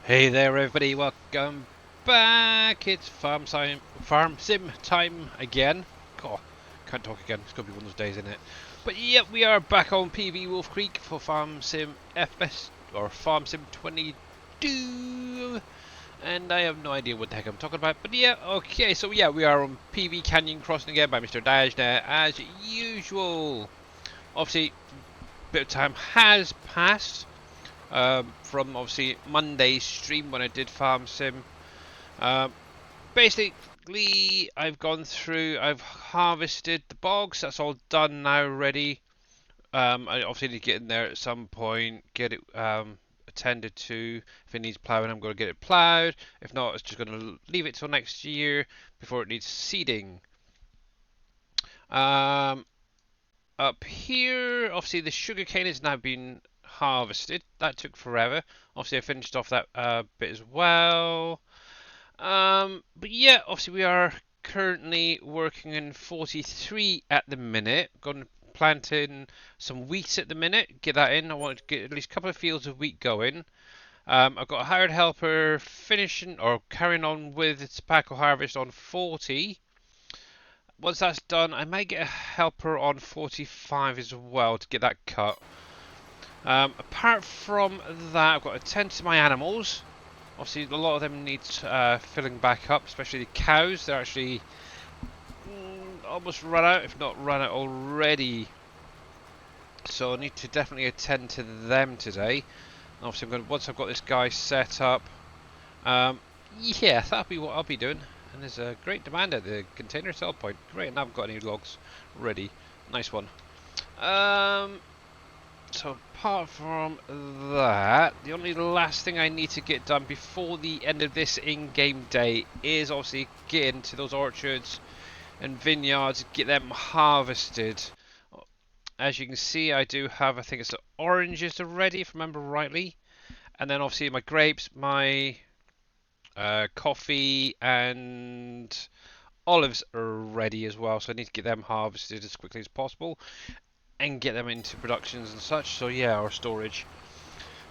Hey there everybody, welcome back. It's Farm Sim time again. Oh, can't talk again, it's gonna be one of those days, isn't it? But yeah, we are back on PV Wolf Creek for Farm Sim FS or Farm Sim 22. And I have no idea what the heck I'm talking about. But yeah, okay, so yeah, we are on PV Canyon Crossing again by Mr. Dajna as usual. Obviously, a bit of time has passed from obviously Monday's stream when I did Farm Sim. Um, Basically, I've gone through, I've harvested the bogs, that's all done now ready. I obviously need to get in there at some point, get it attended to. If it needs ploughing, I'm going to get it ploughed. If not, it's just going to leave it till next year before it needs seeding. Um, Up here, obviously the sugarcane has now been harvested. That took forever. Obviously I finished off that bit as well. But yeah, obviously we are currently working in 43 at the minute. Going to plant in some wheat at the minute. Get that in. I want to get at least a couple of fields of wheat going. I've got a hired helper finishing or carrying on with the tobacco harvest on 40. Once that's done, I might get a helper on 45 as well to get that cut. Apart from that, I've got to tend to my animals. Obviously, a lot of them need filling back up, especially the cows. They're actually almost run out, if not run out already. So I need to definitely attend to them today. Obviously, once I've got this guy set up, yeah, that'll be what I'll be doing. And there's a great demand at the container sell point. Great, and I haven't got any logs ready. Nice one. So apart from that, the only last thing I need to get done before the end of this in-game day is obviously get into those orchards and vineyards, get them harvested. As you can see, I do have, I think it's the oranges already, if I remember rightly. And then obviously my grapes, my coffee and olives are ready as well, so I need to get them harvested as quickly as possible and get them into productions and such. So yeah, or storage.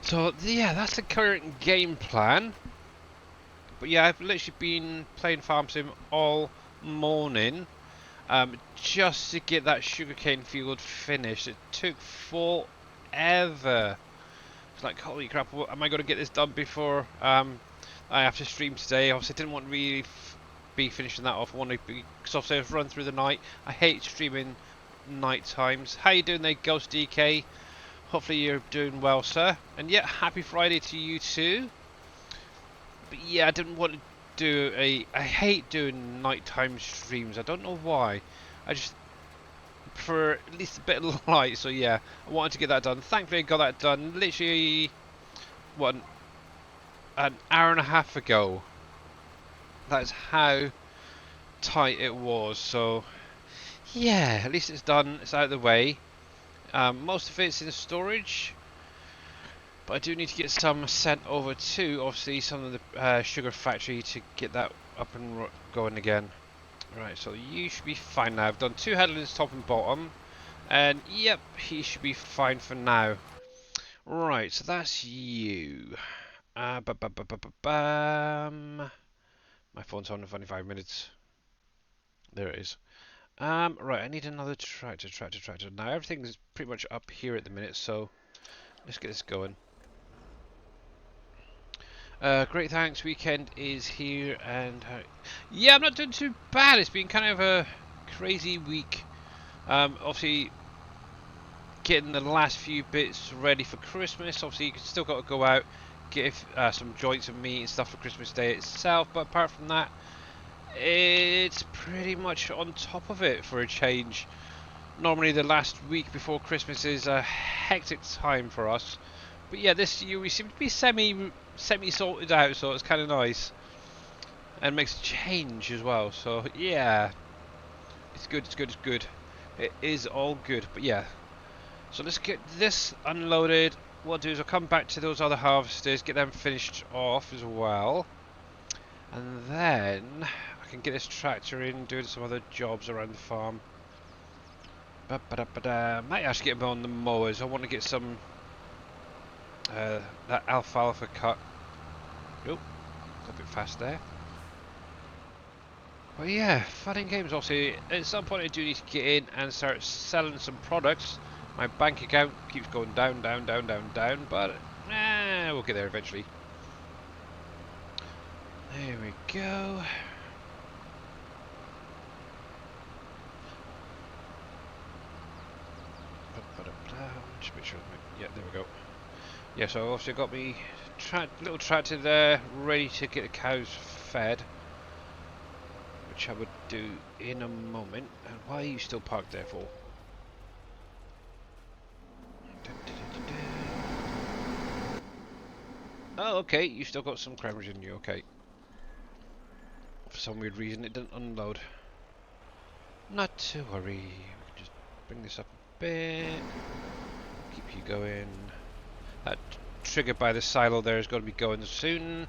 So yeah, that's the current game plan. But yeah, I've literally been playing Farm Sim all morning, just to get that sugarcane field finished. It took forever. It's like, holy crap, am I going to get this done before I have to stream today? Obviously, I didn't want to really be finishing that off. I want to be, because obviously I've run through the night. I hate streaming night times. How you doing there, Ghost DK? Hopefully you're doing well, sir. And yeah, happy Friday to you too. But yeah, I didn't want to do I hate doing nighttime streams. I don't know why. I just prefer at least a bit of light. So yeah, I wanted to get that done. Thankfully I got that done literally, what, an hour and a half ago. That's how tight it was. So yeah, at least it's done. It's out of the way. Most of it's in storage. But I do need to get some sent over to, obviously, some of the sugar factory to get that up and going again. Right, so you should be fine now. I've done 2 headlands top and bottom. And yep, he should be fine for now. Right, so that's you. Bam. My phone's on in 25 minutes. There it is. Right, I need another tractor. Now everything's pretty much up here at the minute, so let's get this going. Great, thanks. Weekend is here, and yeah, I'm not doing too bad. It's been kind of a crazy week. Obviously, getting the last few bits ready for Christmas. Obviously, you still got to go out, get some joints of meat and stuff for Christmas Day itself. But apart from that, it's pretty much on top of it for a change. Normally, the last week before Christmas is a hectic time for us. But yeah, this year we seem to be semi sorted out, so it's kind of nice, and makes a change as well. So yeah, it's good. It is all good. But yeah, so let's get this unloaded. What I'll do is I'll come back to those other harvesters, get them finished off as well, and then I can get this tractor in, doing some other jobs around the farm. Might actually get them on the mowers. I want to get some that alfalfa cut. Oh, a bit fast there. But yeah, fun and games. Obviously, at some point I do need to get in and start selling some products. My bank account keeps going down, down, down, down, down, but we'll get there eventually. There we go. Just make sure. Yeah, there we go. Yeah, so I've also got me little tractor there, ready to get the cows fed, which I would do in a moment. And why are you still parked there for? Oh, okay, you still got some crammers in you, okay. For some weird reason it didn't unload. Not to worry, we can just bring this up a bit, keep you going. That trigger by the silo there is going to be going soon.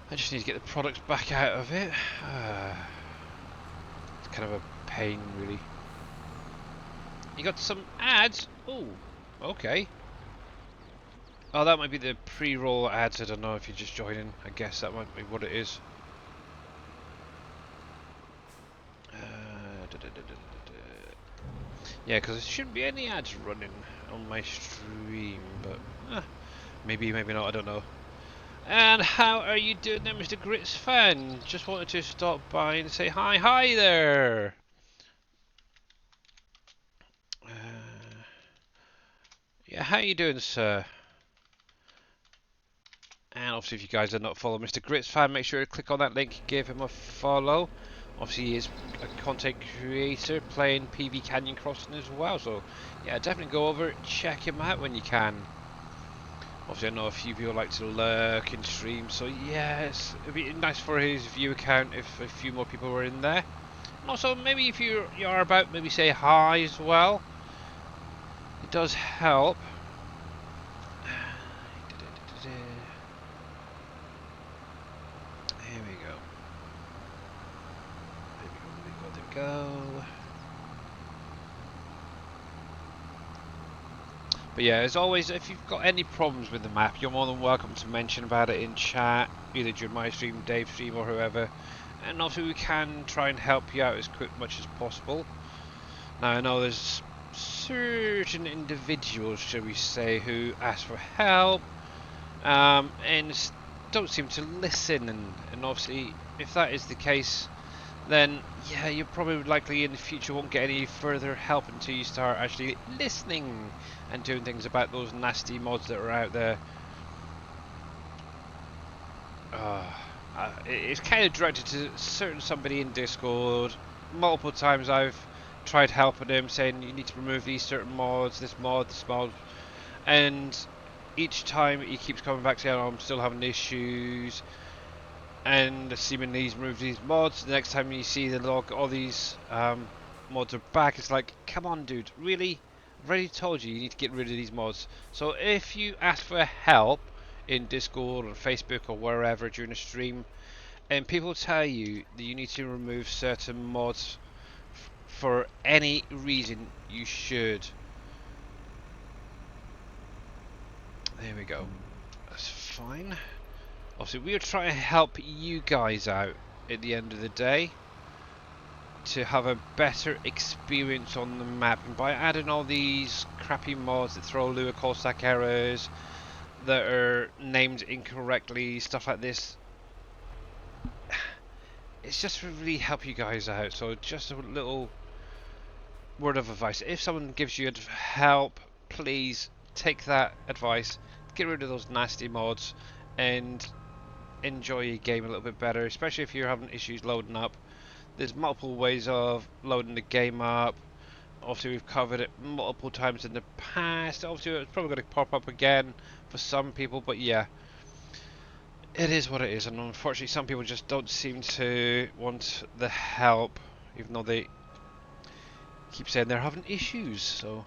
I just need to get the products back out of it. It's kind of a pain, really. You got some ads? Oh, okay. Oh, that might be the pre-roll ads. I don't know if you're just joining. I guess that might be what it is. Yeah, because there shouldn't be any ads running on my stream, but maybe, maybe not. I don't know. And how are you doing there, Mr. Grits fan? Just wanted to stop by and say hi there. Yeah, how you doing, sir? And obviously, if you guys are not following Mr. Grits fan, make sure to click on that link, give him a follow. Obviously, he is a content creator playing PV Canyon Crossing as well, so yeah, definitely go over, check him out when you can. Obviously, I know a few people like to lurk in streams, so yes, it'd be nice for his view account if a few more people were in there. And also, maybe if you are about, maybe say hi as well. It does help. Here we go. There we go. But yeah, as always, if you've got any problems with the map, you're more than welcome to mention about it in chat, either during my stream, Dave's stream, or whoever. And also, we can try and help you out as much as possible. Now, I know there's certain individuals, shall we say, who ask for help, and don't seem to listen. And obviously, if that is the case, then yeah, you probably likely in the future won't get any further help until you start actually listening and doing things about those nasty mods that are out there. It's kind of directed to certain somebody in Discord. Multiple times I've tried helping him, saying you need to remove these certain mods, this mod, and each time he keeps coming back saying, oh, I'm still having issues, and seemingly he's removed these mods. The next time you see the log, all these mods are back, it's like, come on dude, really? I've already told you need to get rid of these mods. So if you ask for help in Discord or Facebook or wherever during a stream, and people tell you that you need to remove certain mods for any reason, you should. There we go. That's fine. Obviously, we are trying to help you guys out at the end of the day to have a better experience on the map, and by adding all these crappy mods that throw Lua call stack errors that are named incorrectly, stuff like this, it's just to really help you guys out. So just a little word of advice: if someone gives you help, please take that advice, get rid of those nasty mods, and enjoy your game a little bit better, especially if you're having issues loading up. There's multiple ways of loading the game up. Obviously, we've covered it multiple times in the past. Obviously, it's probably going to pop up again for some people, but yeah, it is what it is. And unfortunately, some people just don't seem to want the help, even though they keep saying they're having issues. So,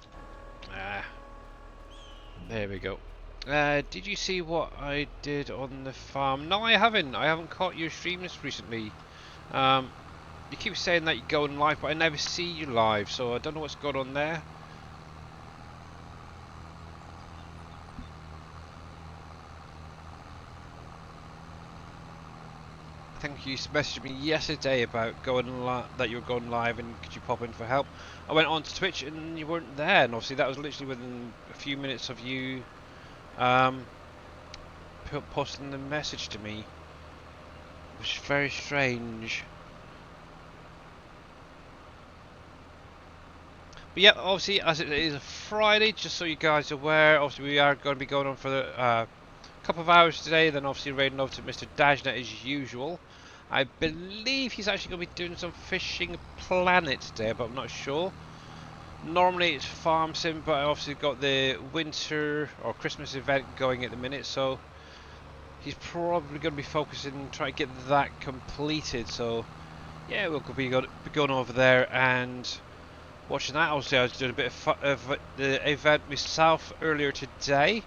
there we go. Did you see what I did on the farm? No, I haven't. I haven't caught your streams recently. You keep saying that you're going live, but I never see you live, so I don't know what's going on there. think you messaged me yesterday about that you were going live and could you pop in for help. I went on to Twitch and you weren't there, and obviously that was literally within a few minutes of you um, posting the message to me. It was very strange. But yeah, obviously as it is a Friday, just so you guys are aware, obviously we are going to be going on for a couple of hours today, then obviously raiding over to Mr. Dajna as usual. I believe he's actually going to be doing some Fishing Planet today, but I'm not sure. Normally it's Farm Sim, but I obviously got the winter or Christmas event going at the minute, so he's probably going to be focusing trying to get that completed. So yeah, we'll be going over there and watching that. Obviously I was doing a bit of the event myself earlier today.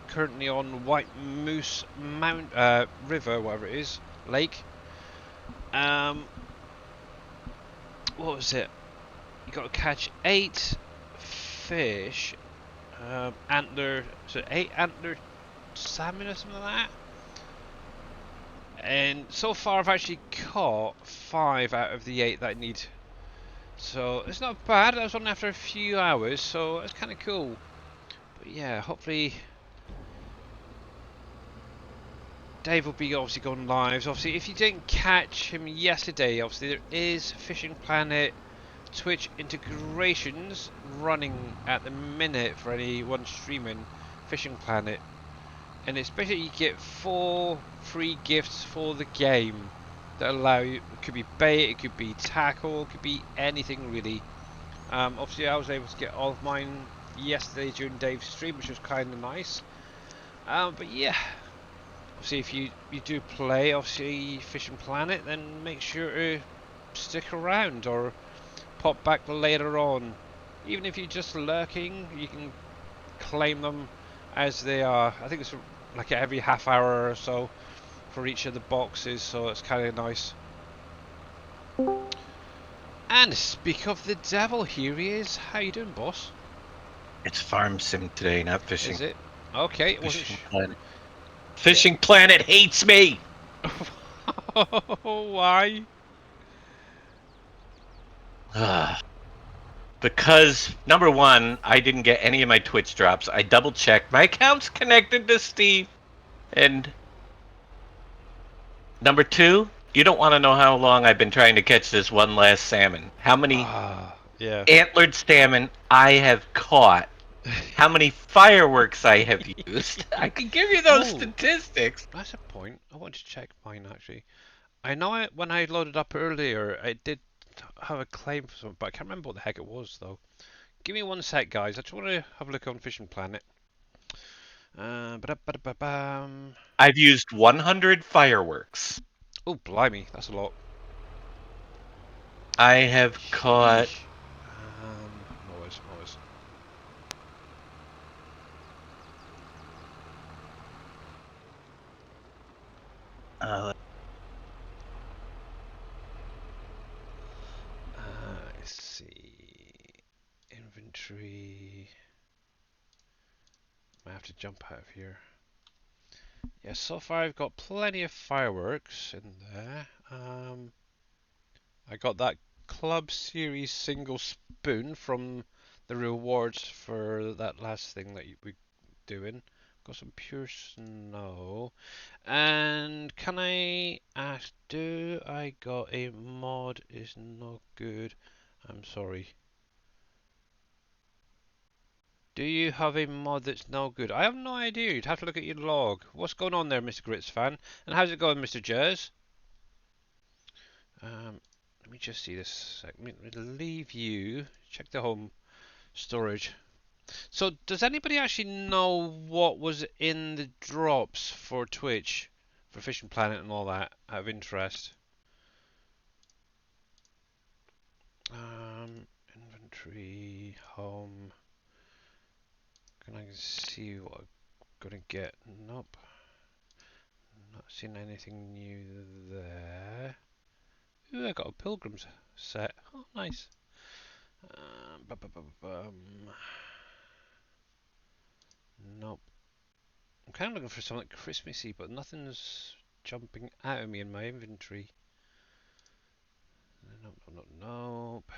Currently on White Moose River, whatever it is, lake. What was it? You got to catch 8 fish, so 8 antler salmon or something like that. And so far I've actually caught 5 out of the 8 that I need. So it's not bad. That was only after a few hours, so it's kind of cool. But yeah, hopefully Dave will be obviously going live. Obviously, if you didn't catch him yesterday, obviously there is Fishing Planet Twitch integrations running at the minute for anyone streaming Fishing Planet, and it's basically you get 4 free gifts for the game that allow you. It could be bait, it could be tackle, it could be anything really. Obviously, I was able to get all of mine yesterday during Dave's stream, which was kind of nice. But yeah. Obviously, if you do play, obviously Fishing Planet, then make sure to stick around or pop back later on. Even if you're just lurking, you can claim them as they are. I think it's like every half hour or so for each of the boxes, so it's kind of nice. And speak of the devil, here he is. How you doing, boss? It's Farm Sim today, not fishing. Is it? Okay, it wasn't. Fishing Planet. Fishing Planet hates me! Why? Because, number one, I didn't get any of my Twitch drops. I double checked. My account's connected to Steve. And number two, you don't want to know how long I've been trying to catch this one last salmon. How many Yeah. antlered salmon I have caught. How many fireworks I have used. I can give you those statistics. That's a point. I want to check mine actually. I know when I loaded up earlier, I did have a claim for something, but I can't remember what the heck it was though. Give me one sec, guys. I just want to have a look on Fishing Planet. Ba-da-ba-da-ba-bam. I've used 100 fireworks. Oh, blimey, that's a lot. I have caught. Sheesh. Noise. Let's see. Inventory. I have to jump out of here. Yeah, so far I've got plenty of fireworks in there. I got that Club Series single spoon from the rewards for that last thing that we doing. Got some pure snow. And can I ask, do I got a mod is not good? I'm sorry. Do you have a mod that's no good? I have no idea. You'd have to look at your log. What's going on there, Mr. Grits fan? And how's it going, Mr. Jers? Let me just see this. Let me leave you. Check the home storage. So, does anybody actually know what was in the drops for Twitch, for Fishing Planet and all that, out of interest? Inventory, home. Can I see what I'm gonna get? Nope. Not seen anything new there. Ooh, I got a Pilgrim's set. Oh, nice. Nope. I'm kind of looking for something Christmassy, but nothing's jumping out of me in my inventory. Nope, nope, nope, nope.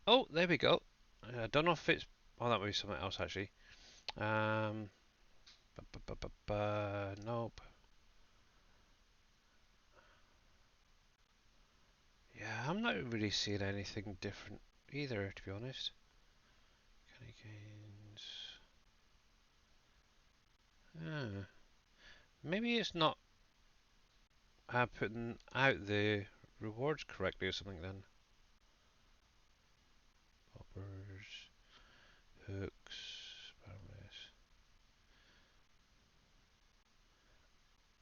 Oh, there we go. I don't know if it's... Oh, that might be something else, actually. Nope. Yeah, I'm not really seeing anything different either, to be honest. Candy canes. Ah, maybe it's not putting out the rewards correctly or something then. Poppers, hooks,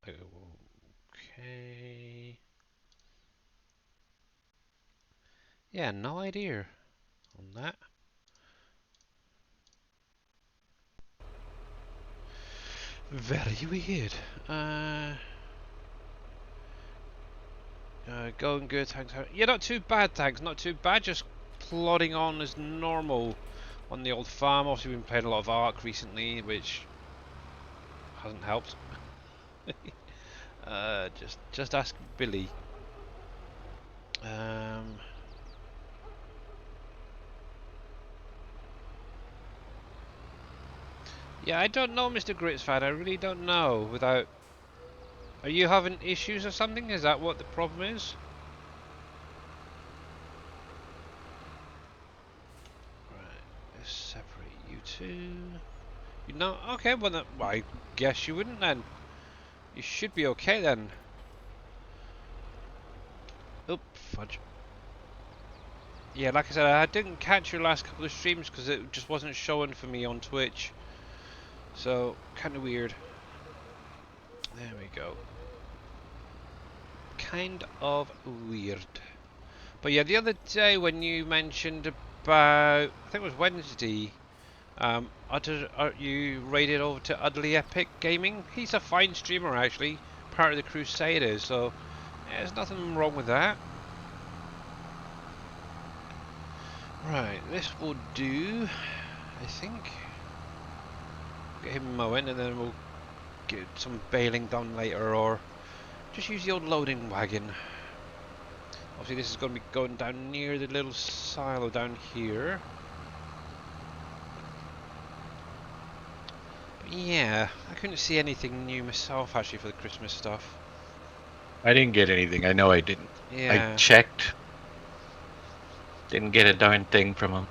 barrels. Okay. Yeah, no idea on that. Very weird. Going good, thanks. Yeah, not too bad, thanks. Not too bad. Just plodding on as normal on the old farm. Obviously, been playing a lot of Ark recently, which hasn't helped. Just ask Billy. Um, yeah, I don't know, Mr. Grits fan. I really don't know. Without, are you having issues or something? Is that what the problem is? Right, let's separate you two. You know, okay. Well, I guess you wouldn't then. You should be okay then. Oop, fudge. Yeah, like I said, I didn't catch your last couple of streams because it just wasn't showing for me on Twitch. So, kind of weird. There we go. Kind of weird. But yeah, the other day when you mentioned about, I think it was Wednesday, you raided over to Utterly Epic Gaming. He's a fine streamer actually, part of the Crusaders, so yeah, there's nothing wrong with that. Right, this will do, I think. Get him mowing and then we'll get some baling done later, or just use the old loading wagon. Obviously this is going to be going down near the little silo down here. But yeah, I couldn't see anything new myself actually for the Christmas stuff. I didn't get anything. I know I didn't. I Yeah. checked. Didn't get a darn thing from him.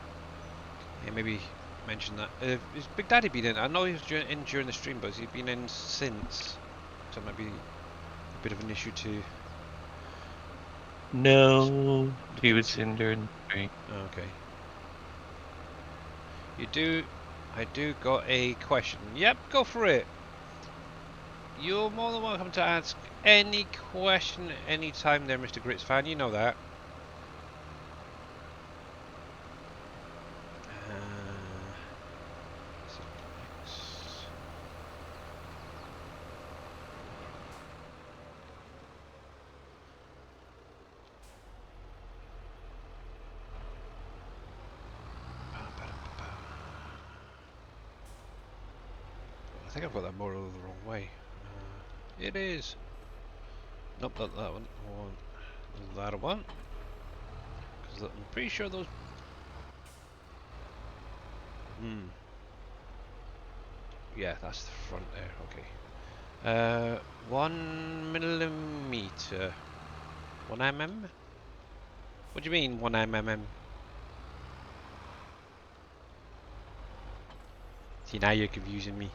Yeah, maybe mention that. Has Big Daddy been in? I know he was in during the stream, but has he been in since? So that might be a bit of an issue too. No, he Looking was to... in during the stream. Oh, okay. You do... I do got a question. Yep, go for it. You're more than welcome to ask any question anytime there, Mr. Grits fan. You know that. I think I've got that more the wrong way. It is. Nope, not that one. I want that one. Because I'm pretty sure those... Hmm. Yeah, that's the front there. Okay. 1 millimeter. 1 mm? What do you mean 1 mm? See, now you're confusing me.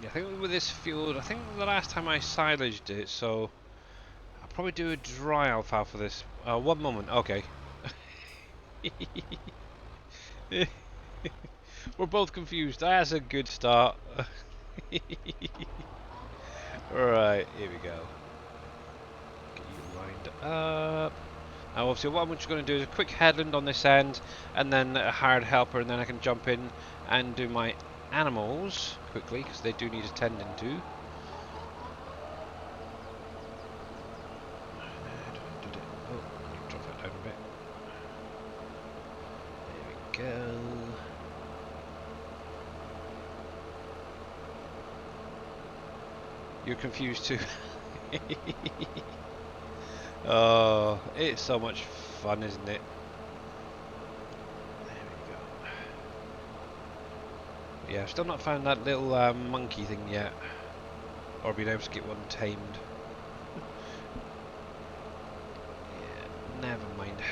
Yeah, I think with this field, I think the last time I silaged it, so I'll probably do a dry alfalfa for this. 1 moment, okay. We're both confused. That's a good start. Right, here we go. Get you lined up. Now obviously what I'm just going to do is a quick headland on this end and then a hard helper, and then I can jump in and do my animals quickly because they do need attending to. Oh, drop that down a bit. There we go. you're confused too. Oh, it's so much fun, isn't it? There we go. Yeah, I've still not found that little monkey thing yet, or been able to get one tamed. Yeah, never mind.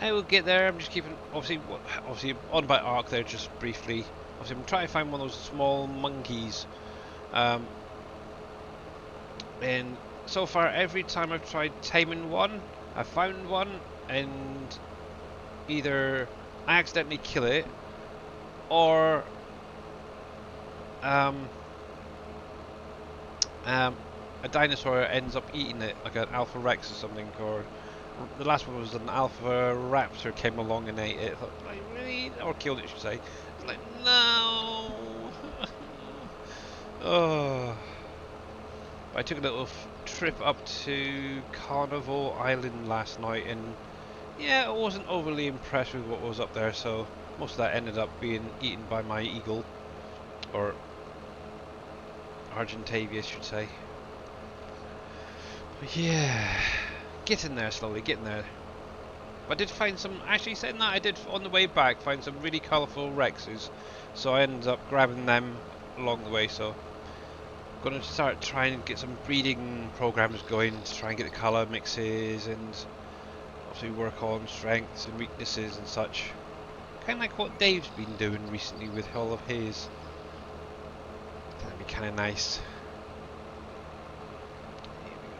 I will get there. I'm just keeping obviously on about Ark there just briefly. Obviously, I'm trying to find one of those small monkeys. Um, and so far, every time I've tried taming one, I found one, and either I accidentally kill it, or um, a dinosaur ends up eating it, like an Alpha Rex or something, or the last one was an Alpha Raptor came along and ate it. I thought, like, really? Or killed it, I should say. It's like, no! Oh. I took a little trip up to Carnival Island last night, and yeah, I wasn't overly impressed with what was up there, so most of that ended up being eaten by my eagle, or Argentavia, I should say. But yeah, getting there slowly, getting there. But I did find some, actually saying that, I did on the way back find some really colourful Rexes, so I ended up grabbing them along the way, so I'm going to start trying to get some breeding programs going to try and get the colour mixes and obviously work on strengths and weaknesses and such. Kind of like what Dave's been doing recently with all of his. That'd be kind of nice. Here we go.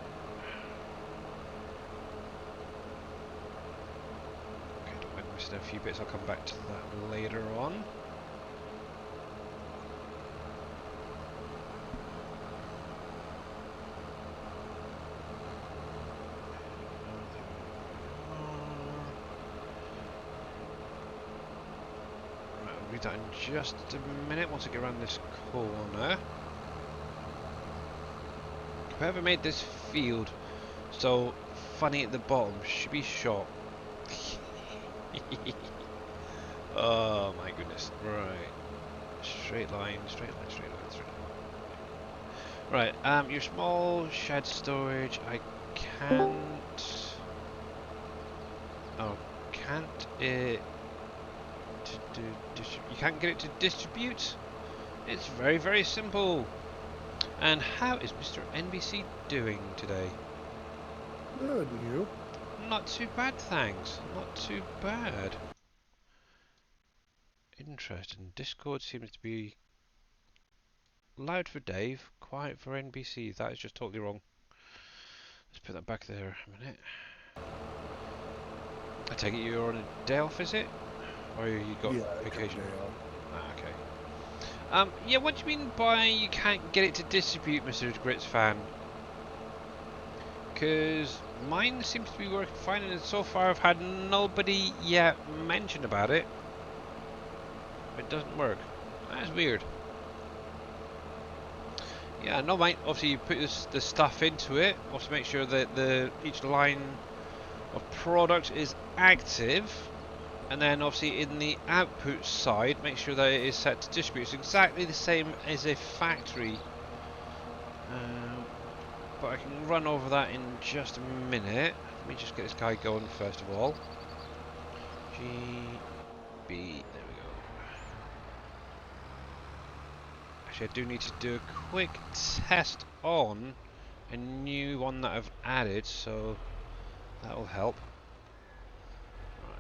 Okay, don't mind missing a few bits, I'll come back to that later on. I'll read that in just a minute once I get around this corner. Whoever made this field so funny at the bottom should be shot. Oh my goodness. Right. Straight line, straight line, straight line, straight line. Right, your small shed storage, I can't... Oh, can't it... You can't get it to distribute? It's very, very simple. And how is Mr. NBC doing today? Good, you? Not too bad, thanks. Not too bad. Interesting. Discord seems to be loud for Dave, quiet for NBC. That is just totally wrong. Let's put that back there a minute. I take it you're on a day off, is it? Or you got vacation? Ah, okay. Yeah, what do you mean by you can't get it to distribute, Mr. Grits fan? Because mine seems to be working fine, and so far I've had nobody yet mention about it. It doesn't work. That's weird. Yeah, no, mate. Obviously, you put the stuff into it. Also, make sure that each line of product is active, and then obviously in the output side, make sure that it is set to distribute. It's exactly the same as a factory. But I can run over that in just a minute. Let me just get this guy going first of all. GB, there we go. Actually, I do need to do a quick test on a new one that I've added, so that'll help. Right.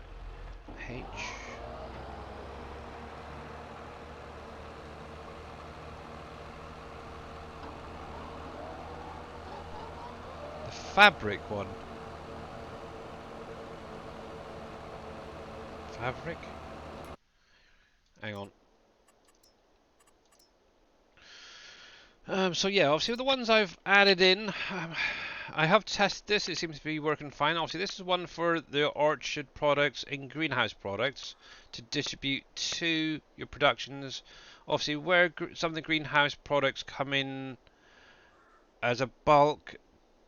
H. The fabric one. Fabric? Hang on. So yeah, obviously the ones I've added in, I have tested this, it seems to be working fine. Obviously this is one for the orchard products and greenhouse products to distribute to your productions. Obviously where some of the greenhouse products come in as a bulk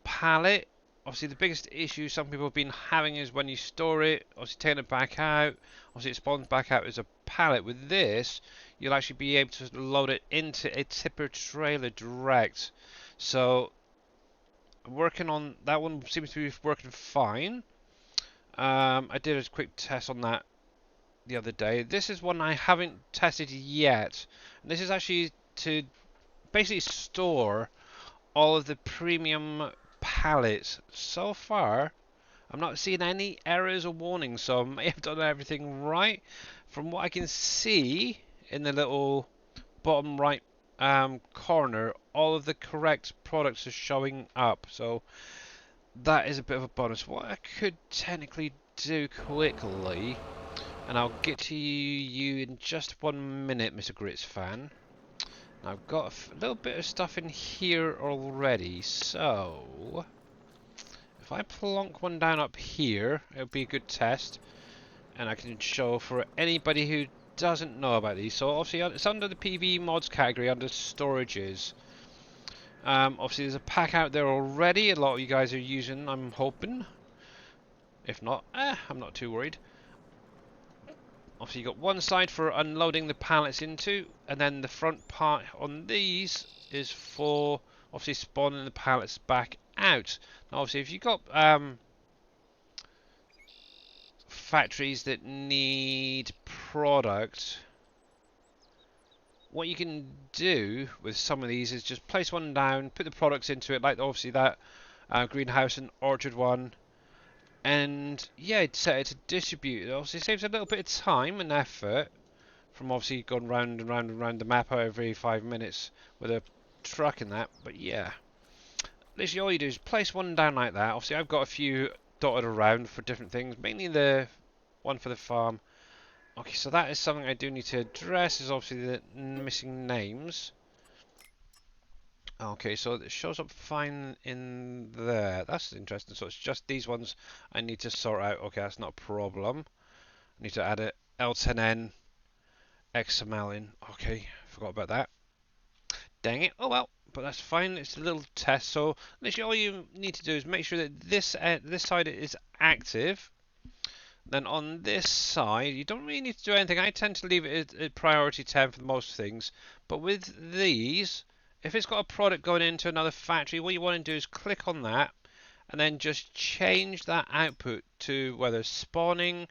pallet, obviously the biggest issue some people have been having is when you store it, obviously taking it back out, obviously it spawns back out as a pallet. With this, you'll actually be able to load it into a tipper trailer direct. So working on that one seems to be working fine. I did a quick test on that the other day. This is one I haven't tested yet. And this is actually to basically store all of the premium pallets. So far, I'm not seeing any errors or warnings, so I may have done everything right. From what I can see in the little bottom right corner, all of the correct products are showing up. So that is a bit of a bonus. What I could technically do quickly, and I'll get to you in just 1 minute, Mr. Grits fan. And I've got a little bit of stuff in here already, so if I plonk one down up here, it'll be a good test, and I can show for anybody who doesn't know about these. So obviously it's under the PV mods category, under storages. Obviously there's a pack out there already, a lot of you guys are using, I'm hoping. If not, I'm not too worried. Obviously you've got one side for unloading the pallets into, and then the front part on these is for obviously spawning the pallets back out. Now obviously if you've got factories that need product, what you can do with some of these is just place one down, put the products into it, like obviously that greenhouse and orchard one, and yeah, set it to distribute. It obviously saves a little bit of time and effort from obviously going round and round and round the map every 5 minutes with a truck and that, but yeah. Literally all you do is place one down like that. Obviously I've got a few dotted around for different things, mainly the one for the farm. Okay, so that is something I do need to address, is obviously the missing names. Okay, so it shows up fine in there. That's interesting. So it's just these ones I need to sort out. Okay, that's not a problem. I need to add a L10N XML in. Okay, forgot about that. Dang it. Oh well, but that's fine. It's a little test. So literally all you need to do is make sure that this side is active. Then on this side, you don't really need to do anything. I tend to leave it at priority 10 for most things. But with these, if it's got a product going into another factory, what you want to do is click on that and then just change that output to whether spawning,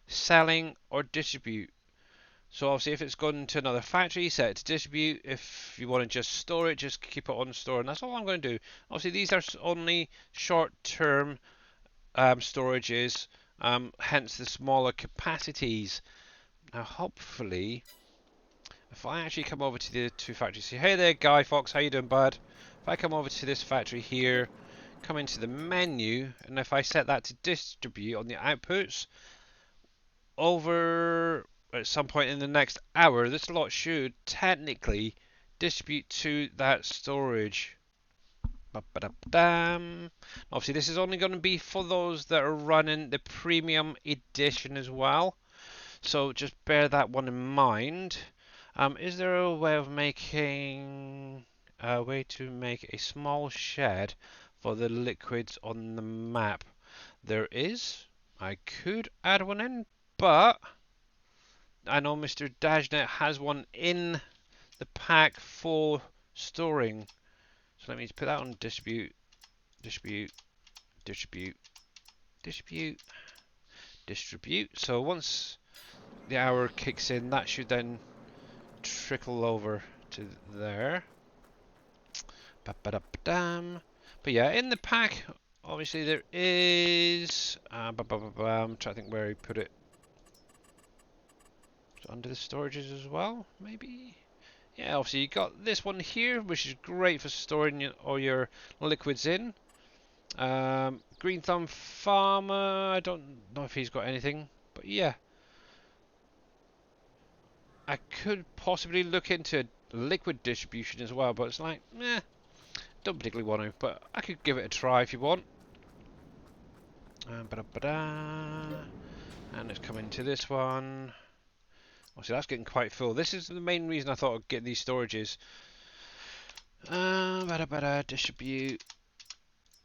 selling, or distribute. So obviously if it's gone to another factory, set it to distribute. If you want to just store it, just keep it on store. And that's all I'm going to do. Obviously these are only short-term storages. Hence the smaller capacities. Now hopefully, if I actually come over to the two factories, say, hey there Guy Fox, how you doing bud? If I come over to this factory here, come into the menu, and if I set that to distribute on the outputs, over at some point in the next hour, this lot should technically distribute to that storage. Obviously this is only going to be for those that are running the premium edition as well, so just bear that one in mind. Is there a way of making to make a small shed for the liquids on the map? There is. I could add one in, but I know Mr. Dajnet has one in the pack for storing. So let me put that on distribute, distribute, distribute, distribute, distribute. So once the hour kicks in, that should then trickle over to there. Ba-ba-da-ba-dam. But yeah, in the pack, obviously there is. I'm trying to think where he put it. So under the storages as well, maybe. Yeah, obviously you got this one here, which is great for storing all your liquids in. Green Thumb Farmer, I don't know if he's got anything, but yeah. I could possibly look into liquid distribution as well, but it's like, don't particularly want to, but I could give it a try if you want. And let's come into this one. Obviously that's getting quite full. This is the main reason I thought I'd get these storages. Distribute,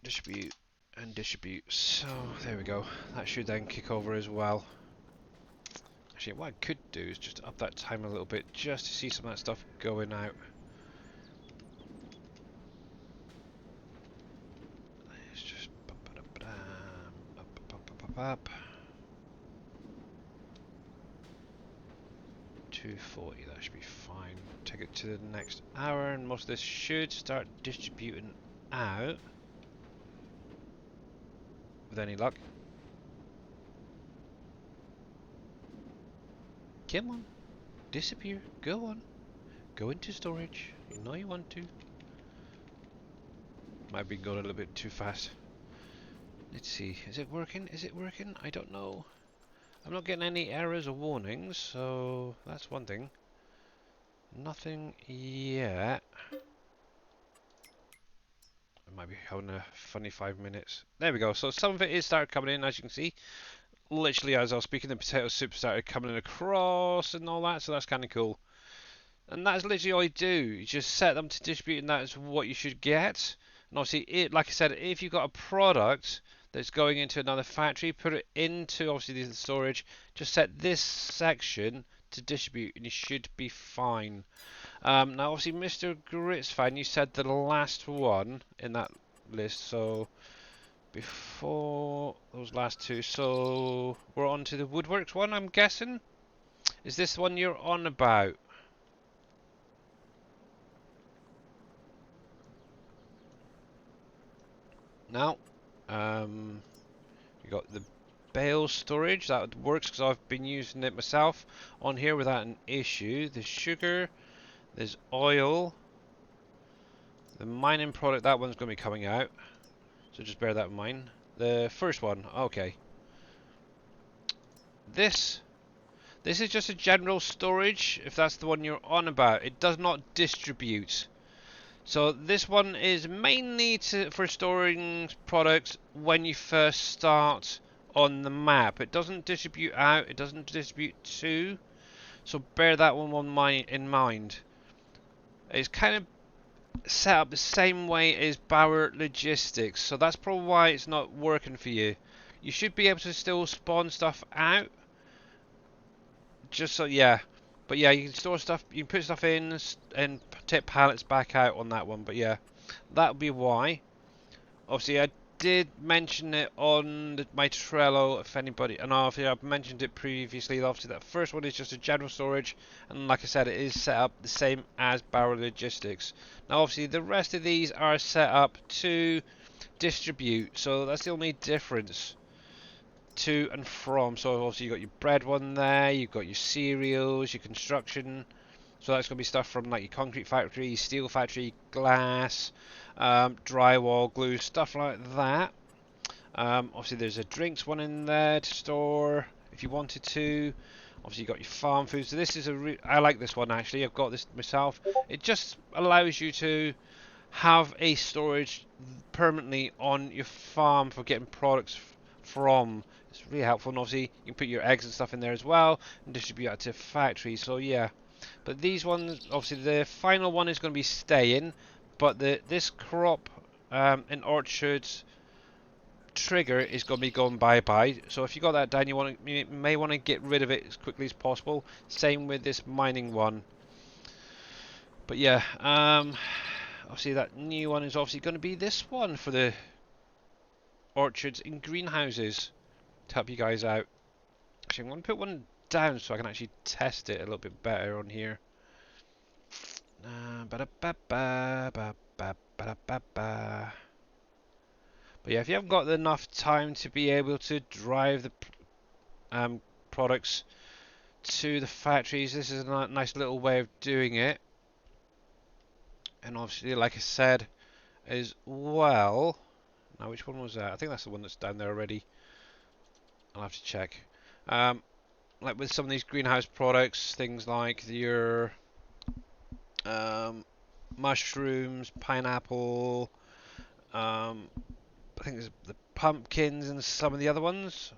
distribute, and distribute. So there we go. That should then kick over as well. Actually, what I could do is just up that time a little bit, just to see some of that stuff going out. Let's just up. 240, that should be fine. Take it to the next hour, and most of this should start distributing out. With any luck. Come on. Disappear. Go on. Go into storage. You know you want to. Might be going a little bit too fast. Let's see. Is it working? Is it working? I don't know. I'm not getting any errors or warnings, so that's one thing. Nothing yet. I might be having a funny 5 minutes. There we go. So some of it is started coming in, as you can see. Literally, as I was speaking, the potato soup started coming in across and all that, so that's kind of cool. And that's literally all you do. You just set them to distribute, and that's what you should get. And obviously, like I said, if you've got a product that's going into another factory, put it into obviously the storage. Just set this section to distribute, and you should be fine. Now, obviously, Mr. Gritsfan, you said the last one in that list, so before those last two, so we're on to the woodworks one, I'm guessing. Is this the one you're on about? Now, you got the bale storage that works because I've been using it myself on here without an issue. There's sugar, there's oil, the mining product, that one's going to be coming out, so just bear that in mind. The first one, okay. This is just a general storage, if that's the one you're on about. It does not distribute. So this one is mainly for storing products when you first start on the map. It doesn't distribute out, it doesn't distribute to, so bear that one in mind. It's kind of set up the same way as Bauer Logistics, so that's probably why it's not working for you. You should be able to still spawn stuff out, just so, yeah. But yeah, you can store stuff, you can put stuff in and take pallets back out on that one. But yeah, that would be why. Obviously, I did mention it on my Trello, if anybody, and obviously I've mentioned it previously. Obviously, that first one is just a general storage, and like I said, it is set up the same as Barrel Logistics. Now, obviously, the rest of these are set up to distribute, so that's the only difference. To and from. So obviously you've got your bread one there, you've got your cereals, your construction. So that's going to be stuff from like your concrete factory, steel factory, glass, drywall, glue, stuff like that. Obviously there's a drinks one in there to store if you wanted to. Obviously you've got your farm food. So this is I like this one actually. I've got this myself. It just allows you to have a storage permanently on your farm for getting products from. It's really helpful, and obviously you can put your eggs and stuff in there as well and distribute that to factories. So yeah, but these ones, obviously the final one is going to be staying, but this crop in orchards trigger is going to be going bye-bye. So if you got that down, you may want to get rid of it as quickly as possible. Same with this mining one. But yeah, obviously that new one is obviously going to be this one for the orchards and greenhouses to help you guys out. Actually, I'm going to put one down so I can actually test it a little bit better on here. But yeah, if you haven't got enough time to be able to drive the products to the factories, this is a nice little way of doing it. And obviously, like I said, as well. Now, which one was that? I think that's the one that's down there already. I'll have to check. Like with some of these greenhouse products, things like your mushrooms, pineapple, I think there's the pumpkins and some of the other ones,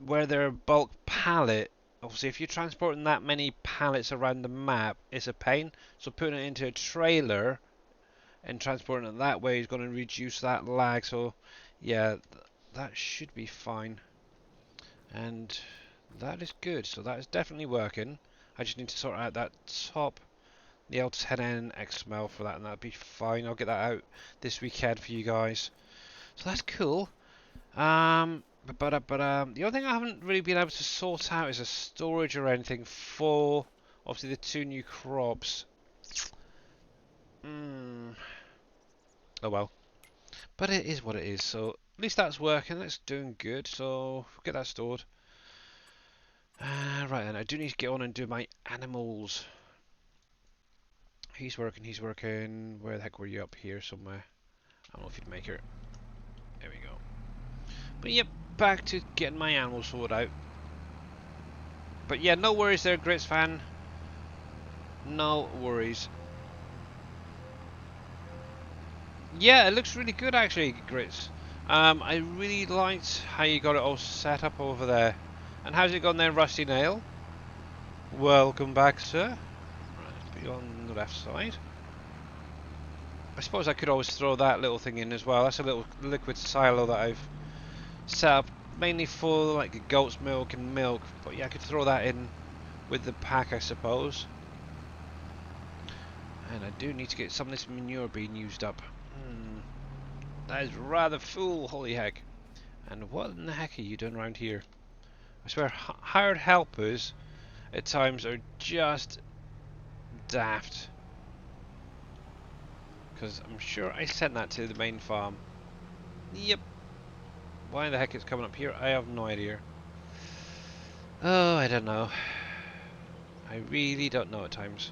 where they're bulk pallet. Obviously, if you're transporting that many pallets around the map, it's a pain. So putting it into a trailer and transporting it that way is going to reduce that lag. So yeah, that should be fine. And That is good. So that is definitely working. I just need to sort out that top, the L10N XML for that, and that'll be fine. I'll get that out this weekend for you guys. So that's cool. The other thing I haven't really been able to sort out is a storage or anything for obviously the 2 new crops. Oh well. But it is what it is. So at least that's working. That's doing good. So we'll get that stored. Right then, I do need to get on and do my animals. He's working. He's working. Where the heck were you? Up here somewhere? I don't know if you'd make it. There we go. But yep, back to getting my animals sorted out. But yeah, no worries there, Grits fan. No worries. Yeah, it looks really good actually, Grits. I really liked how you got it all set up over there. And how's it gone there, Rusty Nail? Welcome back, sir. Right, be on the left side. I suppose I could always throw that little thing in as well. That's a little liquid silo that I've set up mainly for like goat's milk and milk. But yeah, I could throw that in with the pack, I suppose. And I do need to get some of this manure being used up. That is rather full, holy heck. And what in the heck are you doing around here? I swear, hired helpers at times are just daft. Because I'm sure I sent that to the main farm. Yep. Why the heck it's coming up here, I have no idea. Oh, I don't know. I really don't know at times.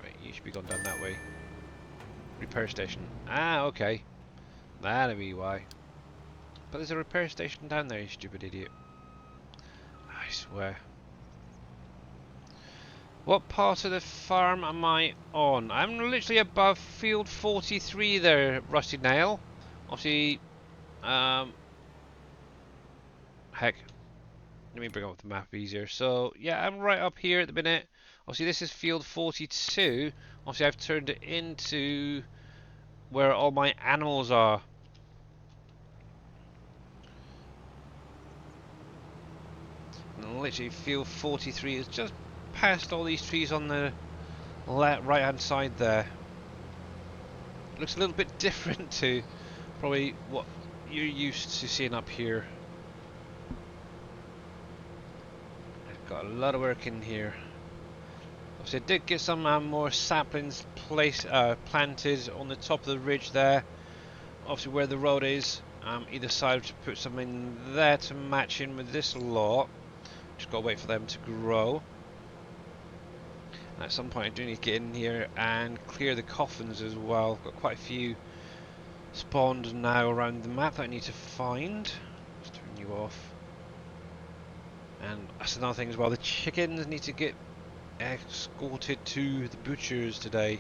Right, you should be going down that way. Repair station. Ah, okay. That'll be why. But there's a repair station down there, you stupid idiot. I swear. What part of the farm am I on? I'm literally above field 43 there, Rusty Nail. Obviously, heck, let me bring up the map easier. So, yeah, I'm right up here at the minute. Obviously, this is field 42. Obviously, I've turned it into where all my animals are. And literally, field 43 is just past all these trees on the right hand side there. Looks a little bit different to probably what you're used to seeing up here. I've got a lot of work in here. Obviously, I did get some more saplings planted on the top of the ridge there. Obviously, where the road is, either side to put some in there to match in with this lot. Just gotta wait for them to grow. And at some point, I do need to get in here and clear the coffins as well. Got quite a few spawned now around the map that I need to find. Let's turn you off. And that's another thing as well. The chickens need to get escorted to the butchers today.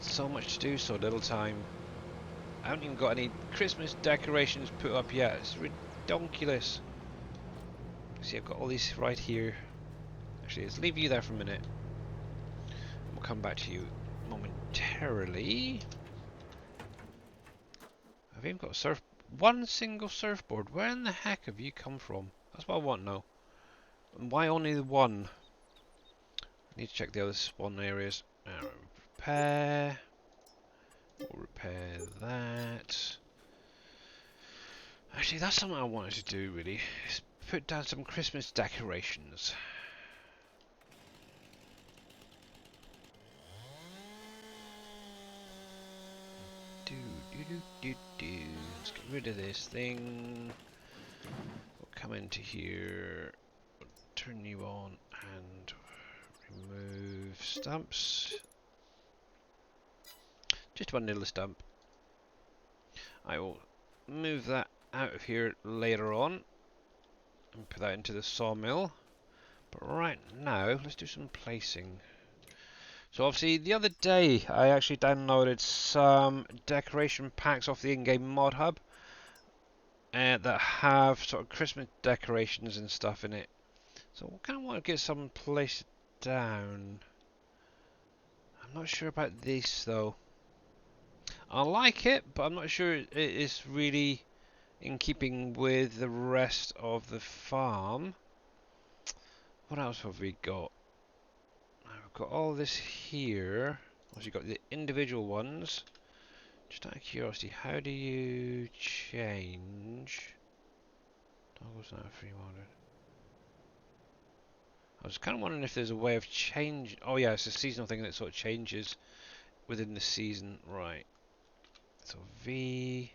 So much to do, so little time. I haven't even got any Christmas decorations put up yet. It's ridiculous. See, I've got all these right here. Actually, let's leave you there for a minute. We'll come back to you momentarily. I've even got one single surfboard. Where in the heck have you come from? That's what I want to know. And why only the one? I need to check the other spawn areas. Repair. We'll repair that. Actually, that's something I wanted to do, really. Is put down some Christmas decorations. Let's get rid of this thing. We'll come into here. We'll turn you on and remove stumps. Just one little stump. I will move that out of here later on and put that into the sawmill. But right now, let's do some placing. So obviously the other day I actually downloaded some decoration packs off the in-game mod hub that have sort of Christmas decorations and stuff in it. So I kind of want to get some placed down. I'm not sure about this though. I like it, but I'm not sure it is really in keeping with the rest of the farm. What else have we got? I've got all this here. Also, you've got the individual ones. Just out of curiosity, how do you change? Toggles now free mode. I was kind of wondering if there's a way of change. Oh yeah, it's a seasonal thing that sort of changes within the season, right? So V,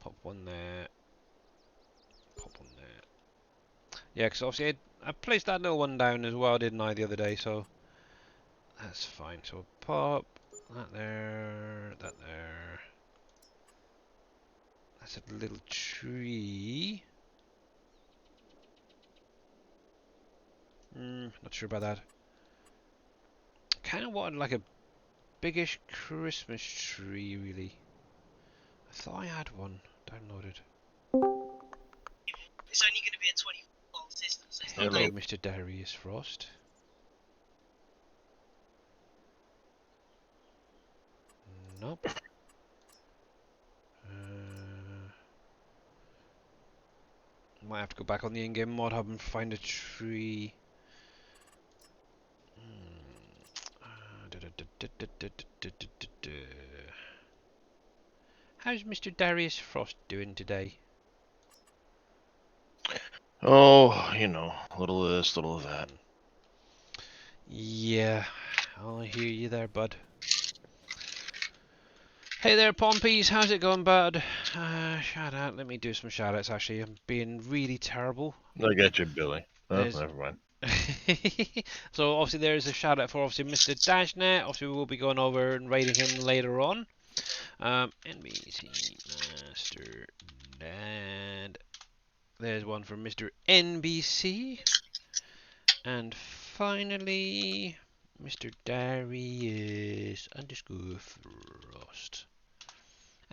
pop one there, pop one there. Yeah, because obviously I placed that little one down as well, didn't I, the other day? So that's fine. So pop that there, that there. That's a little tree. Not sure about that. Kind of wanted like a biggish Christmas tree, really. I thought I had one downloaded. It's only going to be a 20-volt system, so it's not Hello, like... Mr. Darius Frost. Nope. Might have to go back on the in-game mod hub and find a tree. How's Mr. Darius Frost doing today? Oh, you know, a little of this, little of that. Yeah, I hear you there, bud. Hey there, Pompies. How's it going, bud? Shout out. Let me do some shout outs, actually. I'm being really terrible. I got you, Billy. Oh, There's- never mind. So, obviously, there's a shout out for, obviously, Mr. Dashnet. Obviously, we will be going over and rating him later on. NBC Master Dad. There's one from Mr. NBC. And finally, Mr. Darius _ Frost.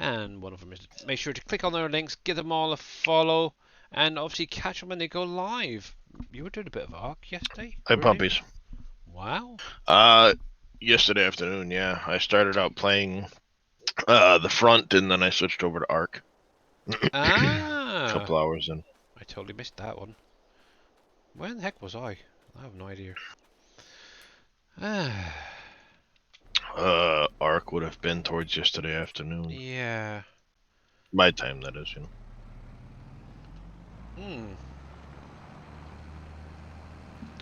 And one of them is, make sure to click on their links, give them all a follow, and obviously catch them when they go live. You were doing a bit of Ark yesterday? Hey, weren't you? puppies. Wow. Yesterday afternoon, yeah, I started out playing the front, and then I switched over to Arc. A Ah! couple hours in. I totally missed that one. Where the heck was I? I have no idea. Ah. Arc would have been towards yesterday afternoon. Yeah. My time, that is, you know.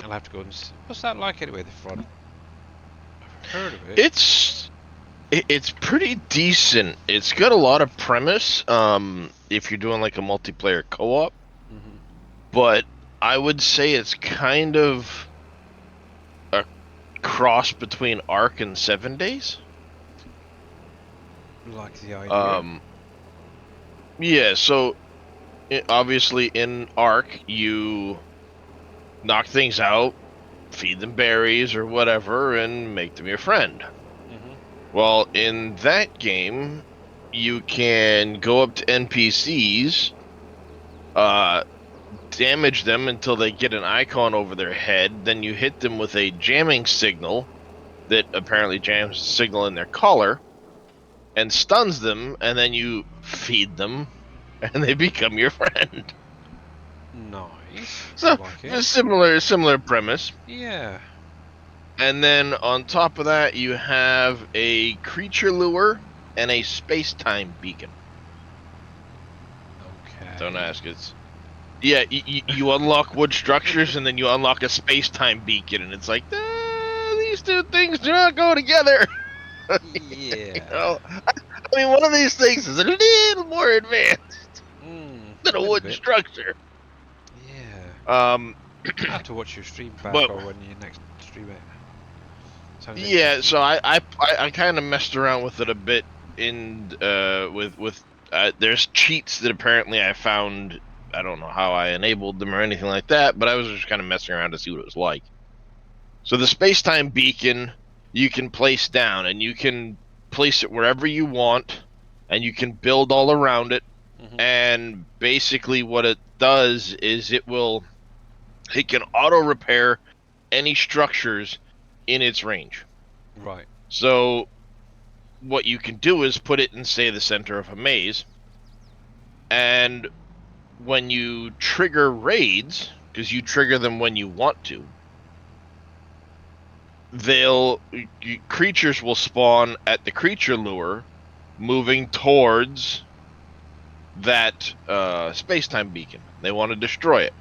I'll have to go and see. What's that like anyway, the front? I've heard of it. It's pretty decent. It's got a lot of premise, if you're doing like a multiplayer co-op. Mhm. But I would say it's kind of a cross between Arc and 7 Days. Like the idea. Yeah, so obviously in Arc you knock things out, feed them berries or whatever, and make them your friend. Well, in that game, you can go up to NPCs, damage them until they get an icon over their head, then you hit them with a jamming signal that apparently jams the signal in their collar, and stuns them, and then you feed them, and they become your friend. Nice. So, I like a it. similar premise. Yeah. And then on top of that, you have a creature lure and a space-time beacon. Okay. Don't ask. It's you unlock wood structures and then you unlock a space-time beacon, and it's like these two things do not go together. Yeah. You know? I mean, one of these things is a little more advanced than a little wood bit. structure. Yeah. I'll have to watch your stream back But- or when you next stream it. Sounds Yeah, interesting. so I kind of messed around with it a bit in with there's cheats that apparently I found. I don't know how I enabled them or anything like that, but I was just kind of messing around to see what it was like. So the space-time beacon you can place down, and you can place it wherever you want, and you can build all around it. And basically what it does is it can auto repair any structures in its range. Right. So what you can do is put it in, say, the center of a maze, And when you trigger raids, because you trigger them when you want to, creatures will spawn at the creature lure, moving towards that space-time beacon. They want to destroy it.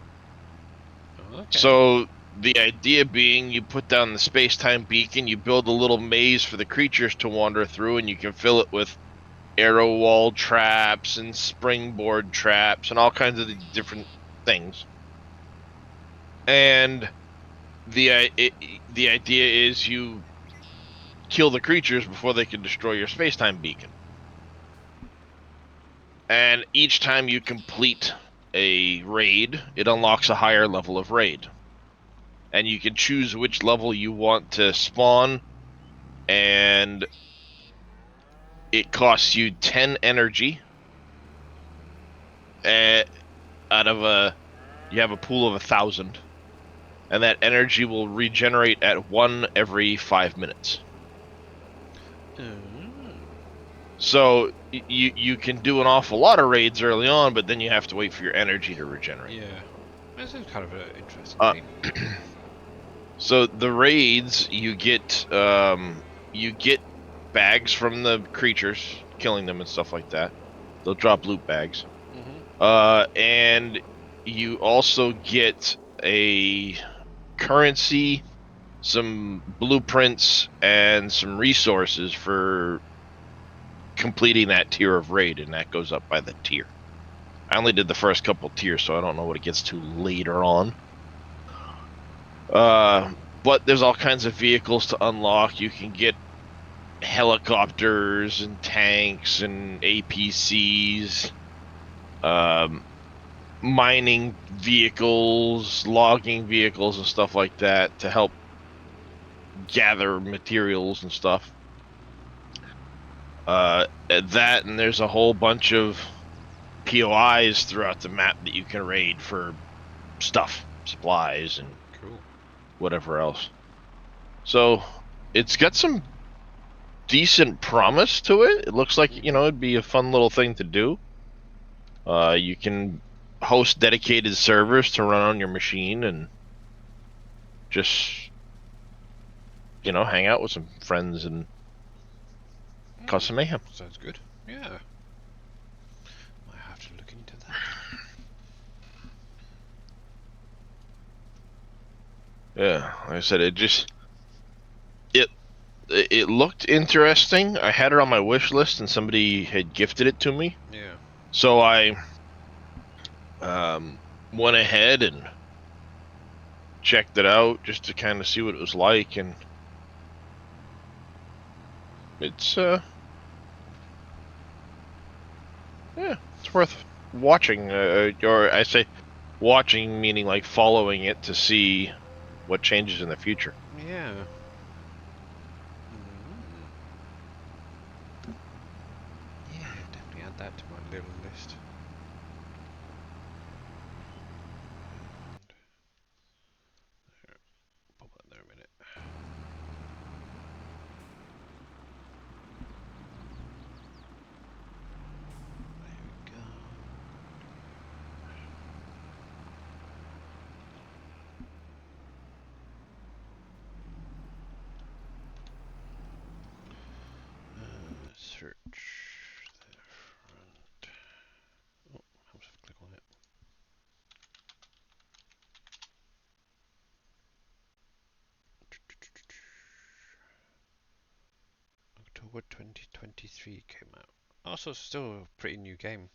Okay. So the idea being, you put down the space-time beacon, you build a little maze for the creatures to wander through, and you can fill it with arrow wall traps and springboard traps and all kinds of different things. And the idea is you kill the creatures before they can destroy your space-time beacon. And each time you complete a raid, it unlocks a higher level of raid. And you can choose which level you want to spawn, and it costs you 10 energy. Out of you have a pool of 1,000, and that energy will regenerate at 1 every 5 minutes. So you can do an awful lot of raids early on, but then you have to wait for your energy to regenerate. Yeah. This is kind of an interesting Uh, game. So the raids, you get bags from the creatures, killing them and stuff like that. They'll drop loot bags. And you also get a currency, some blueprints, and some resources for completing that tier of raid, and that goes up by the tier. I only did the first couple tiers, so I don't know what it gets to later on. But there's all kinds of vehicles to unlock. You can get helicopters and tanks and APCs, mining vehicles, logging vehicles, and stuff like that to help gather materials and stuff. That, and there's a whole bunch of POIs throughout the map that you can raid for stuff, supplies, and Cool. whatever else. So it's got some decent promise to it. It looks like, it'd be a fun little thing to do. You can host dedicated servers to run on your machine and just, hang out with some friends and cause some mayhem. Sounds good. Yeah. Might have to look into that. Yeah, like I said, it looked interesting. I had it on my wish list, and somebody had gifted it to me. Yeah. So I went ahead and checked it out just to kind of see what it was like, and it's yeah, it's worth watching. Or I say watching meaning like following it to see what changes in the future. Yeah. Yeah, definitely add that to my little list. Pop that there a minute. There we go. Search the front. Oh, helps if I click on it. October 2023 came out. Also, still a pretty new game.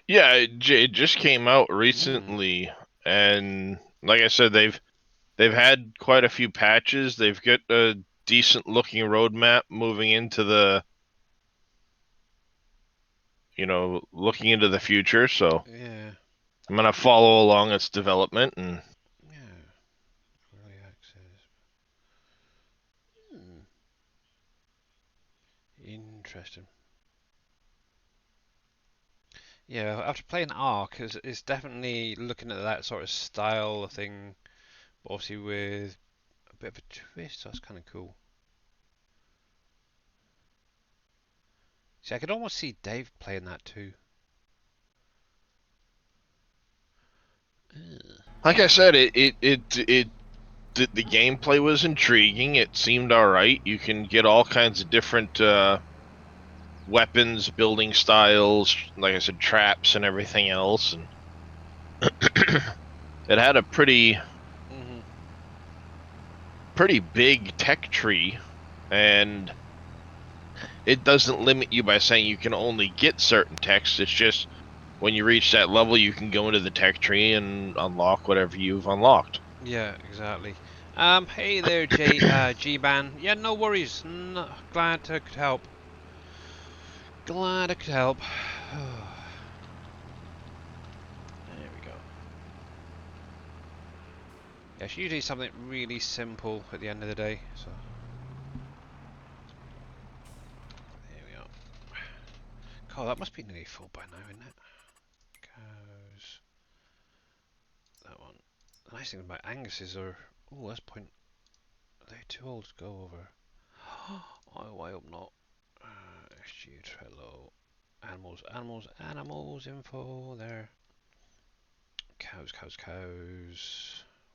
Yeah, it just came out Mm. recently, and like I said, they've had quite a few patches. They've got a decent looking roadmap moving into the looking into the future. So Yeah. I'm gonna follow along its development and Yeah. Early access. Hmm. Interesting. Yeah, after playing Ark, it's definitely looking at that sort of style thing, but obviously with a bit of a twist. That's kind of cool. See, I could almost see Dave playing that too. Ugh. Like I said, the gameplay was intriguing. It seemed all right. You can get all kinds of different weapons, building styles, like I said, traps and everything else, and it had a pretty big tech tree, and it doesn't limit you by saying you can only get certain techs. It's just when you reach that level, you can go into the tech tree and unlock whatever you've unlocked. Yeah, exactly. Hey there, G-Man. Yeah, no worries. Glad I could help. Glad I could help. There we go. Yeah, it's usually something really simple at the end of the day, so... There we go. God, that must be nearly full by now, isn't it? Cows... That one. The nice thing about Angus's are... Oh, that's point... Are they too old to go over? Oh, I hope not. SGA, hello. Animals info there. Cows.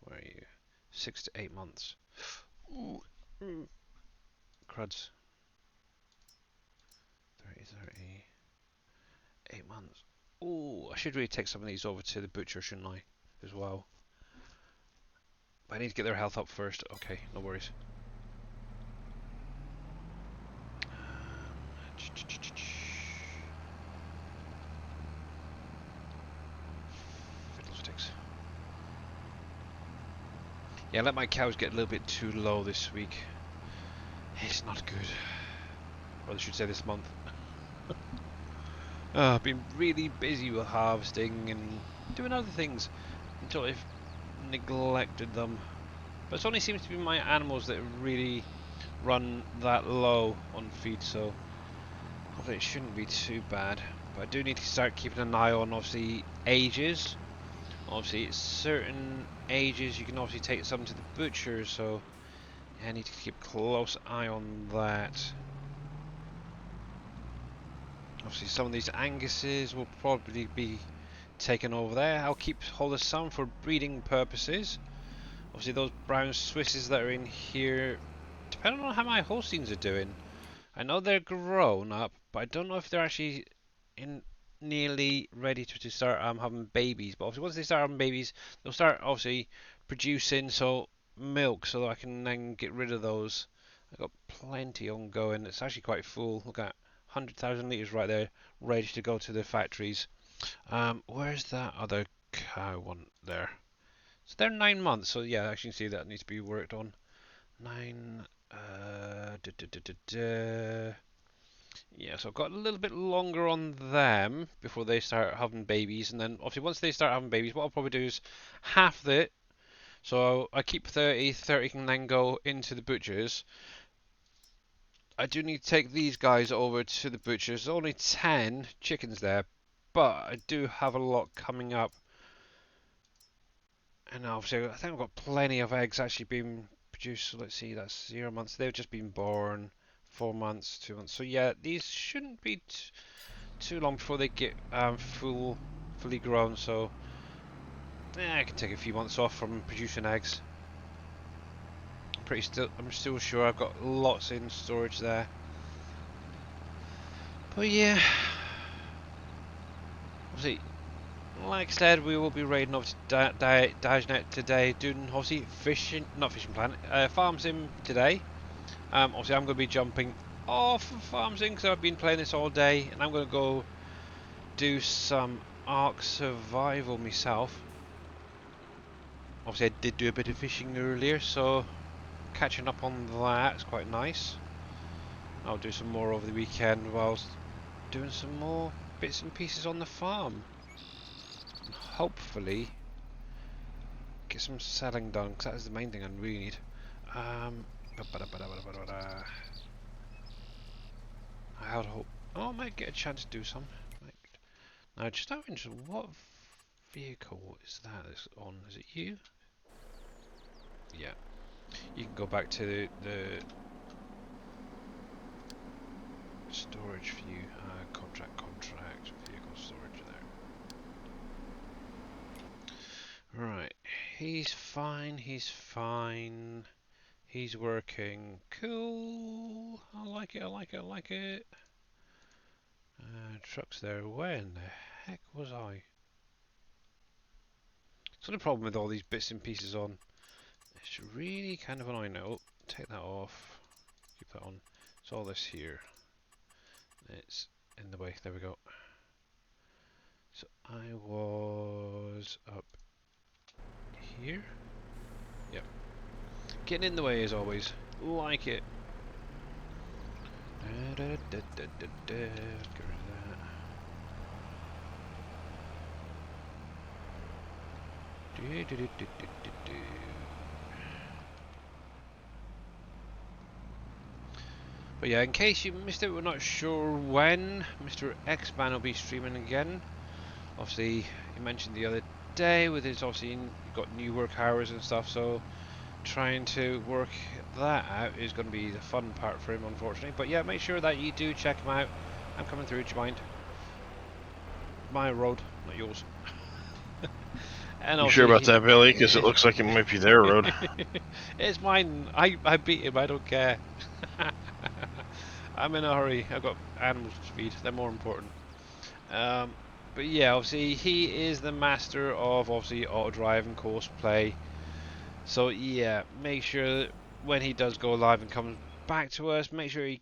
Where are you? 6 to 8 months. Ooh. Cruds. 30. 8 months. Ooh, I should really take some of these over to the butcher, shouldn't I? As well. But I need to get their health up first. Okay, no worries. Fiddlesticks. Yeah, I let my cows get a little bit too low this week. It's not good. Or I should say this month. I've been really busy with harvesting and doing other things until I've neglected them. But it only seems to be my animals that really run that low on feed, so hopefully it shouldn't be too bad. But I do need to start keeping an eye on obviously ages. Obviously it's certain ages you can obviously take some to the butcher, so yeah, I need to keep a close eye on that. Obviously some of these Anguses will probably be taken over there. I'll keep hold of some for breeding purposes. Obviously those brown Swisses that are in here, depending on how my Holsteins are doing, I know they're grown up, but I don't know if they're actually in nearly ready to start having babies. But obviously once they start having babies, they'll start obviously producing milk, so that I can then get rid of those. I've got plenty ongoing. It's actually quite full. Look at 100,000 litres right there, ready to go to the factories. Where's that other cow one there? So they're 9 months, so yeah, I can see that needs to be worked on. 9, yeah, so I've got a little bit longer on them before they start having babies, and then obviously once they start having babies, what I'll probably do is half it. So I keep 30 can then go into the butchers. I do need to take these guys over to the butchers. There's only 10 chickens there, but I do have a lot coming up. And obviously, I think I've got plenty of eggs actually being produced. So let's see, that's 0 months. They've just been born. 4 months, 2 months. So yeah, these shouldn't be too long before they get fully grown. So yeah, I can take a few months off from producing eggs. I'm still sure I've got lots in storage there. But yeah, obviously, like I said, we will be raiding obviously Dajnet today, doing obviously not fishing plan, farm sim today. Obviously I'm going to be jumping off of farm sim because I've been playing this all day, and I'm going to go do some Ark Survival myself. Obviously I did do a bit of fishing earlier, so catching up on that is quite nice. I'll do some more over the weekend whilst doing some more bits and pieces on the farm. And hopefully get some selling done, because that is the main thing I really need. I had hope. Oh, I might get a chance to do some. Now, just out of interest, what vehicle is that that's on? Is it you? Yeah. You can go back to the Storage view, contract, vehicle storage there. Right, he's fine, he's working. Cool, I like it. Truck's there, where in the heck was I? So the problem with all these bits and pieces on, it's really kind of annoying now. Oh, take that off, keep that on. It's all this here. It's in the way, there we go. So I was up here? Yep. Getting in the way as always. Like it. Get rid of that. But yeah, in case you missed it, we're not sure when Mr. X-Man will be streaming again. Obviously, he mentioned the other day with his, obviously, got new work hours and stuff, so trying to work that out is going to be the fun part for him, unfortunately. But yeah, make sure that you do check him out. I'm coming through, do you mind? My road, not yours. And You sure about that, Billy? Because it looks like it might be their road. It's mine. I beat him. I don't care. I'm in a hurry. I've got animals to feed. They're more important. But yeah, obviously he is the master of obviously auto drive and course play. So yeah, make sure that when he does go live and comes back to us, make sure you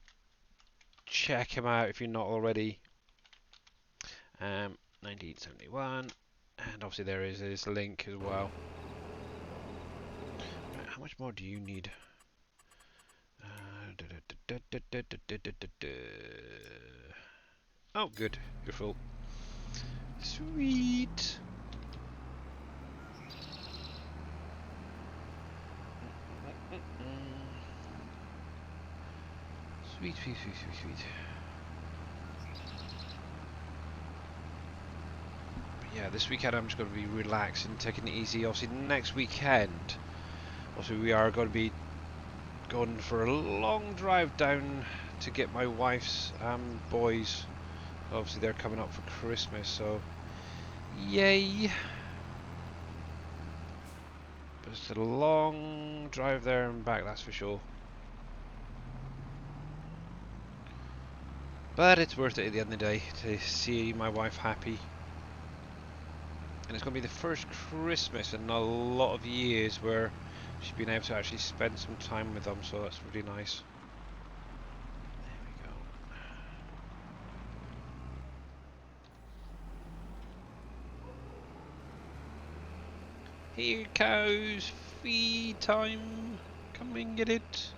check him out if you're not already. 1971, and obviously there is his link as well. Right, how much more do you need? Oh, good, you're full. Sweet. Sweet. Yeah, this weekend I'm just going to be relaxing, taking it easy. Obviously, next weekend, obviously we are going to be going for a long drive down to get my wife's boys. Obviously, they're coming up for Christmas, so yay! But it's a long drive there and back, that's for sure. But it's worth it at the end of the day to see my wife happy. And it's going to be the first Christmas in a lot of years where she's been able to actually spend some time with them, so that's really nice. There we go. Here, cows, feed time. Come and get it.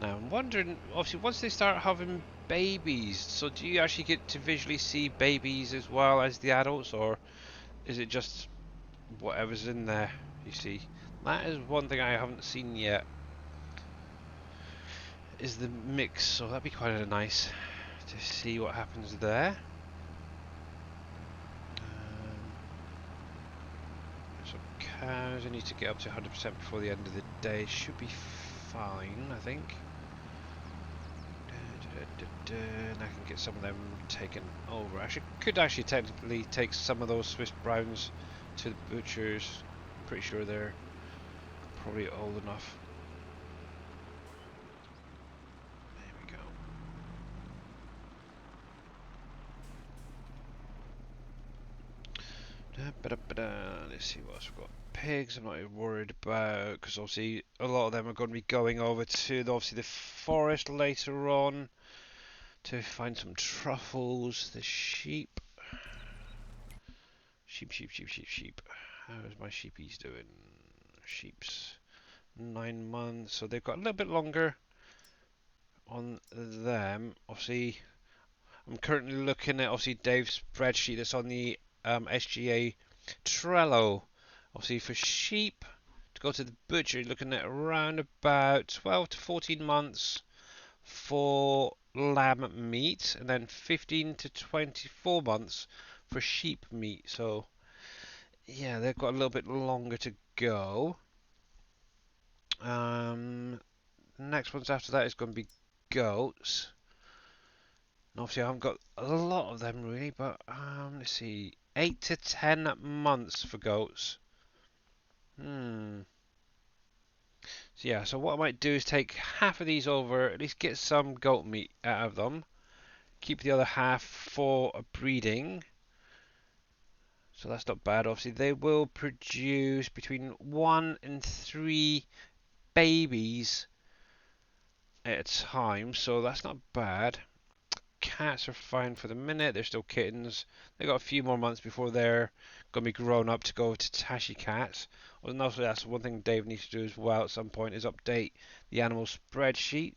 Now I'm wondering, obviously once they start having babies, so do you actually get to visually see babies as well as the adults, or is it just whatever's in there you see? That is one thing I haven't seen yet, is the mix, so that'd be quite nice to see what happens there. Some cows, I need to get up to 100% before the end of the day, should be fine I think. And I can get some of them taken over. I could actually technically take some of those Swiss Browns to the butchers. I'm pretty sure they're probably old enough. There we go. Let's see what else we've got. Pigs I'm not even worried about, because obviously a lot of them are going to be going over to obviously the forest later on to find some truffles. The sheep. Sheep. How's my sheepies doing? Sheep's 9 months, so they've got a little bit longer on them. Obviously, I'm currently looking at obviously Dave's spreadsheet that's on the SGA Trello. Obviously, for sheep to go to the butcher, you're looking at around about 12 to 14 months for lamb meat, and then 15 to 24 months for sheep meat. So yeah, they've got a little bit longer to go. Next ones after that is going to be goats. And obviously, I haven't got a lot of them really, but let's see, 8 to 10 months for goats. So yeah, so what I might do is take half of these over, at least get some goat meat out of them. Keep the other half for breeding. So that's not bad. Obviously, they will produce between 1 and 3 babies at a time, so that's not bad. Cats are fine for the minute. They're still kittens. They got a few more months before they're going to be grown up to go to Tashi cats. And also, that's one thing Dave needs to do as well at some point is update the animal spreadsheet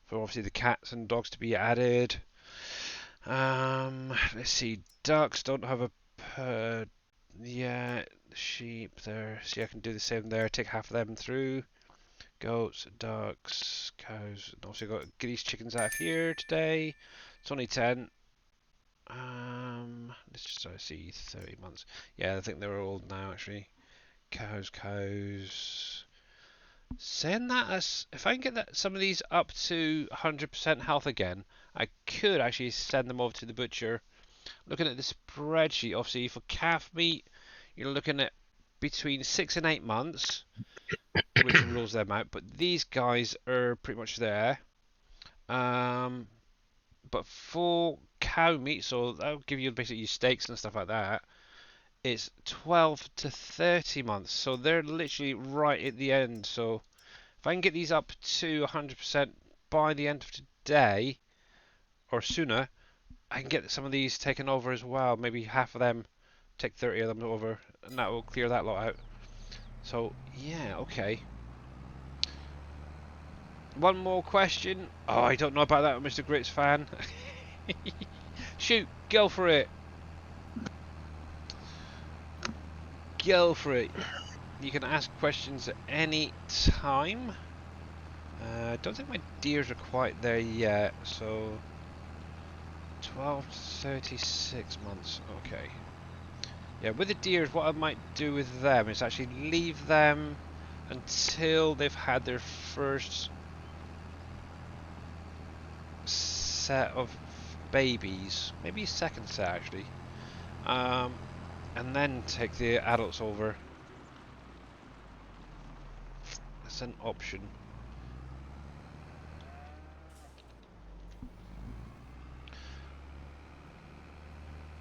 for obviously the cats and dogs to be added. Let's see. Ducks don't have a yeah, sheep there. See, I can do the same there. Take half of them through. Goats, ducks, cows. And also got these chickens out of here today. It's only 10. Let's just see, 30 months. Yeah, I think they're old now actually. Cows. Saying that, as if I can get some of these up to 100% health again, I could actually send them over to the butcher. Looking at the spreadsheet, obviously for calf meat, you're looking at between 6 and 8 months, which rules them out. But these guys are pretty much there. But for cow meat, so that'll give you basically your steaks and stuff like that. It's 12 to 30 months, so they're literally right at the end. So if I can get these up to 100% by the end of today or sooner, I can get some of these taken over as well. Maybe half of them, take 30 of them over, and that will clear that lot out. So yeah, okay. One more question. Oh, I don't know about that, Mr. Grits fan. Shoot, go for it. Go for it. You can ask questions at any time. I don't think my deers are quite there yet, so 12 to 36 months. Okay. Yeah, with the deers, what I might do with them is actually leave them until they've had their first set of babies, maybe second set actually, and then take the adults over. That's an option.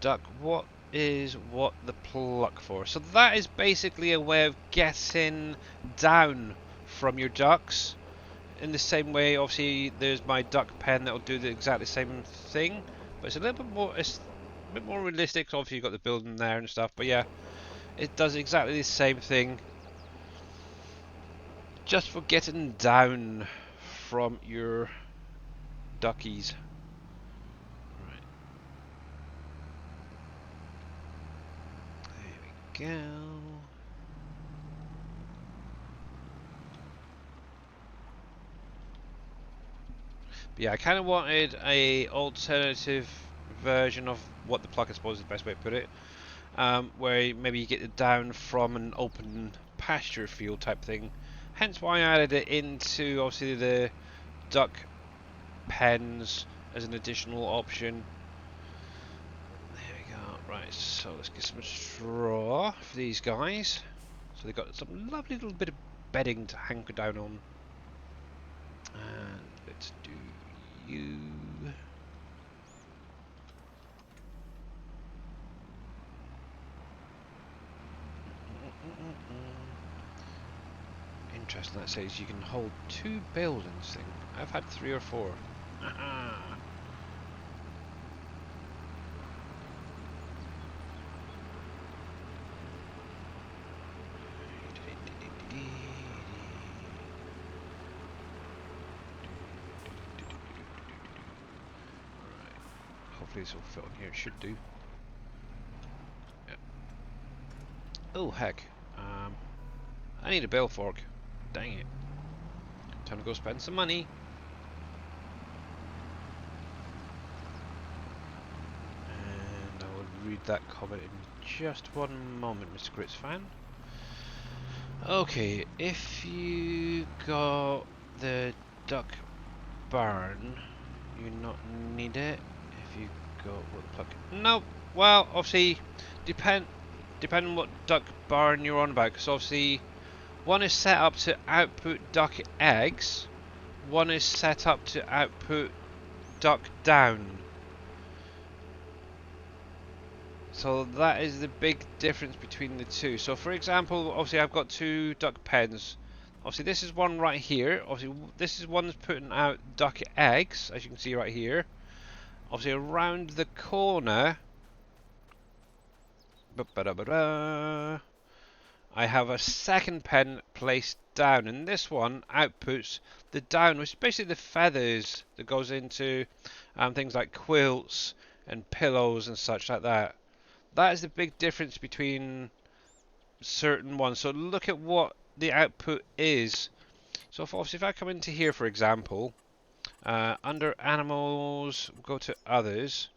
Duck, what is what the pluck for? So that is basically a way of getting down from your ducks. In the same way, obviously, there's my duck pen that'll do the exactly same thing, but it's a little bit more, it's a bit more realistic. Obviously, you've got the building there and stuff, but yeah, it does exactly the same thing, just for getting down from your duckies. Right. There we go. But yeah, I kind of wanted a alternative version of what the pluck, I suppose is the best way to put it, where maybe you get it down from an open pasture field type thing. Hence why I added it into obviously the duck pens as an additional option. There we go. Right, so let's get some straw for these guys. So they've got some lovely little bit of bedding to hanker down on. And let's do you. Interesting, that says you can hold 2 bales in this thing. I've had 3 or 4. Hopefully this will fit on here, it should do. Yeah. Oh heck, I need a bale fork. Dang it. Time to go spend some money. And I will read that comment in just one moment, Mr. Grits fan. Okay, if you got the duck barn, you not need it. If you go with plug, no. Well, obviously, depending what duck barn you're on about, because obviously one is set up to output duck eggs, one is set up to output duck down. So that is the big difference between the two. So for example, obviously I've got two duck pens. Obviously this is one right here. Obviously this is one that's putting out duck eggs, as you can see right here. Obviously around the corner, I have a second pen placed down, and this one outputs the down, which is basically the feathers that goes into things like quilts and pillows and such like that. That is the big difference between certain ones. So look at what the output is. So obviously if I come into here, for example, under animals, go to others.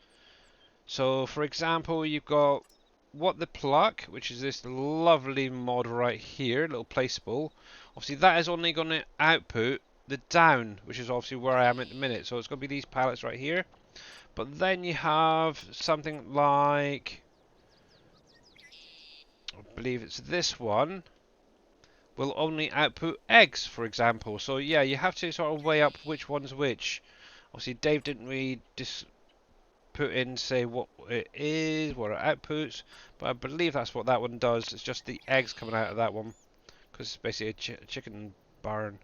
So for example, you've got what the pluck, which is this lovely mod right here, little placeable. Obviously that is only going to output the down, which is obviously where I am at the minute. So it's going to be these pallets right here. But then you have something like, I believe it's this one, will only output eggs, for example. So yeah, you have to sort of weigh up which one's which. Obviously Dave didn't really put in, say what it is, what it outputs, but I believe that's what that one does. It's just the eggs coming out of that one, because it's basically a chicken barn.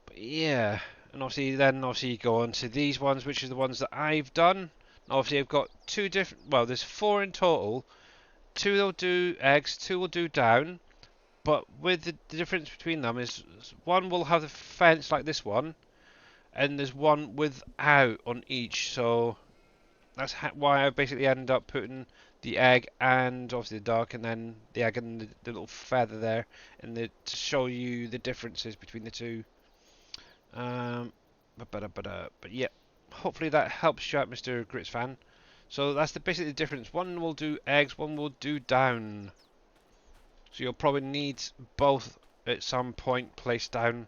But yeah, and obviously you go on to these ones, which is the ones that I've done. Obviously I've got two different, well there's four in total. Two will do eggs, two will do down, but with the difference between them is one will have the fence like this one, and there's one without on each. So that's why I basically end up putting the egg and obviously the duck, and then the egg and the little feather there, and to show you the differences between the two. But yeah, hopefully that helps you out, Mr. Grits fan. So that's basically the difference. One will do eggs, one will do down. So you'll probably need both at some point placed down.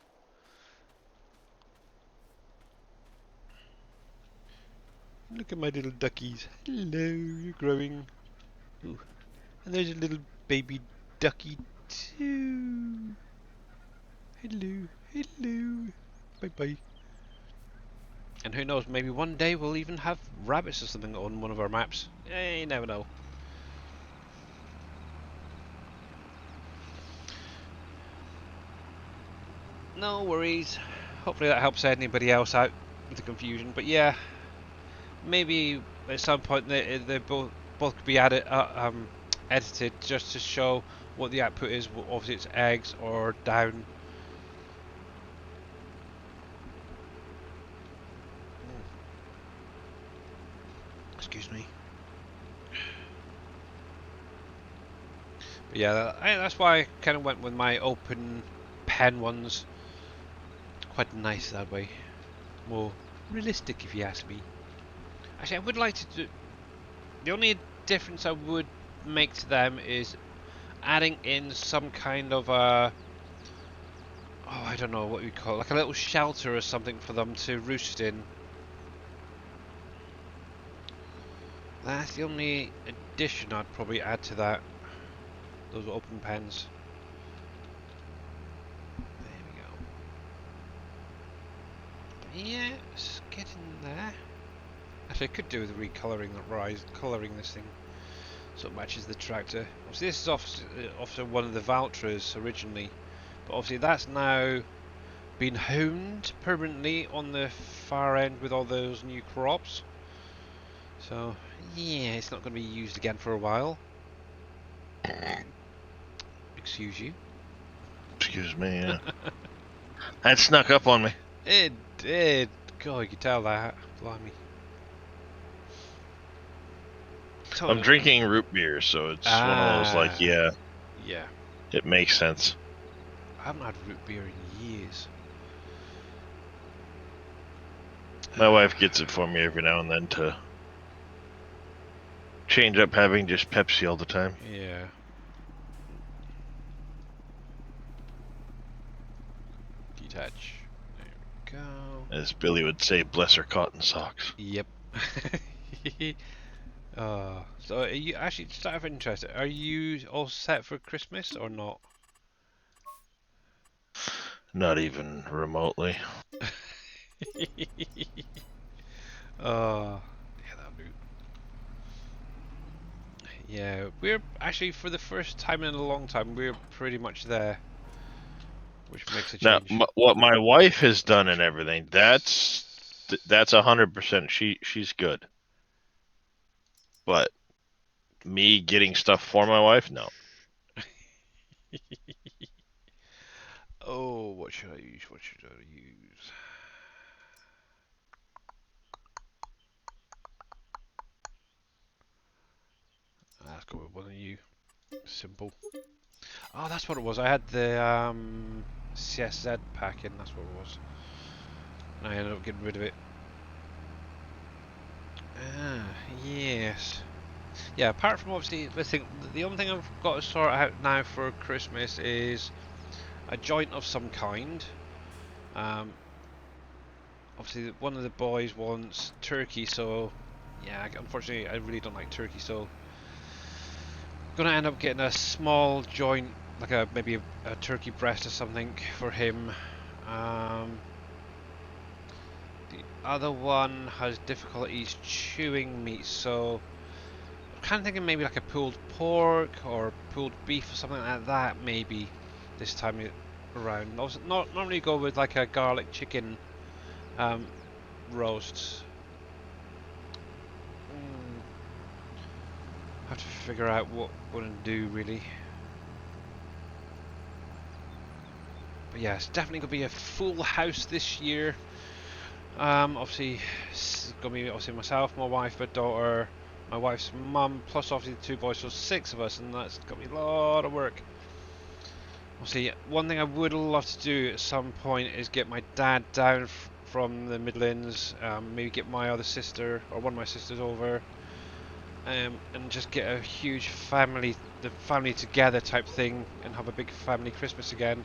Look at my little duckies. Hello, you're growing. Ooh. And there's a little baby ducky too. Hello, hello. Bye bye. And who knows, maybe one day we'll even have rabbits or something on one of our maps. You never know. No worries. Hopefully that helps anybody else out with the confusion. But yeah, maybe at some point they both could be edited just to show what the output is. Obviously it's eggs or down. Excuse me. But yeah, that's why I kind of went with my open pen ones. Quite nice that way. More realistic, if you ask me. Actually, I would like to do. The only difference I would make to them is adding in some kind of a. Oh, I don't know what you call it, like a little shelter or something for them to roost in. That's the only addition I'd probably add to that. Those open pens. Yeah, it's getting there. Actually, I could do with recoloring colouring this thing so it matches the tractor. Obviously, this is also one of the Valtras originally, but obviously that's now been honed permanently on the far end with all those new crops. So yeah, it's not going to be used again for a while. Excuse you. Excuse me. Yeah. That snuck up on me. It did. God, you could tell that. Blimey. I'm drinking root beer, so it's one of those like, yeah, it makes sense. I haven't had root beer in years. My wife gets it for me every now and then to change up having just Pepsi all the time. Yeah. attach. There we go. As Billy would say, bless her cotton socks. Yep. So are you actually, just out of interest, are you all set for Christmas or not? Not even remotely. Yeah, that'll do. Yeah, we're actually, for the first time in a long time, we're pretty much there, which makes a Now, change. what my wife has done and everything, that's 100%. She's good. But me getting stuff for my wife, no. Oh, what should I use? What should I use? Let's go with one of you. Simple. Oh, that's what it was. I had the CSZ pack in. That's what it was. And I ended up getting rid of it. Ah, yes. Yeah. Apart from obviously the only thing I've got to sort out now for Christmas is a joint of some kind. Obviously one of the boys wants turkey, so yeah. Unfortunately, I really don't like turkey, so gonna end up getting a small joint, like maybe a turkey breast or something for him. The other one has difficulties chewing meat, so I'm kind of thinking maybe like a pulled pork or pulled beef or something like that. Maybe this time around. Also, not normally go with like a garlic chicken roast. Have to figure out what we're gonna do really. But yeah, it's definitely gonna be a full house this year. Obviously, it's gonna be obviously myself, my wife, my daughter, my wife's mum, plus obviously the two boys, so 6 of us, and that's gonna be a lot of work. Obviously, one thing I would love to do at some point is get my dad down from the Midlands, maybe get my other sister or one of my sisters over, and just get a huge the family together type thing, and have a big family Christmas again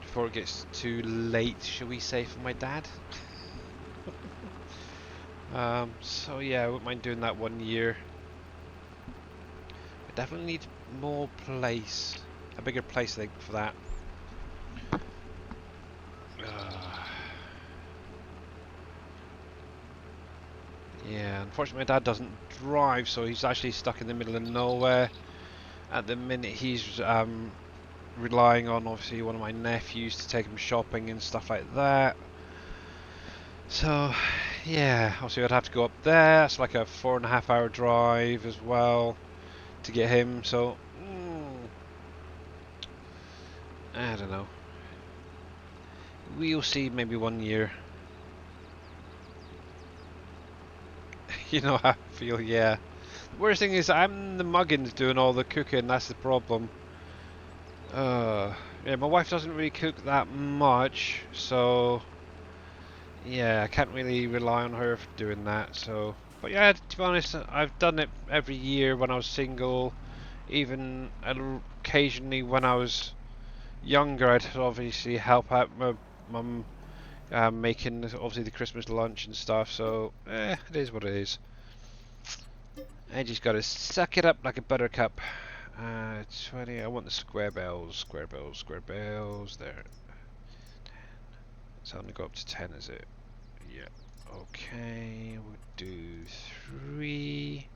before it gets too late, shall we say, for my dad. So yeah, I wouldn't mind doing that one year. I definitely need more place, a bigger place I think for that. Yeah, unfortunately my dad doesn't drive, so he's actually stuck in the middle of nowhere. At the minute he's relying on obviously one of my nephews to take him shopping and stuff like that. So yeah, obviously I'd have to go up there. It's like a 4.5 hour drive as well to get him, so I don't know. We'll see, maybe one year. You know how I feel, yeah. The worst thing is I'm the muggins doing all the cooking, that's the problem. Yeah, my wife doesn't really cook that much, so yeah, I can't really rely on her for doing that, so. But yeah, to be honest, I've done it every year when I was single, even occasionally when I was younger. I'd obviously help out my mum making obviously the Christmas lunch and stuff, so it is what it is. I just gotta suck it up like a buttercup. 20, I want the square bells, square bells, square bells, there. So I'm gonna go up to 10, is it? Yeah. Okay, we'll do 3.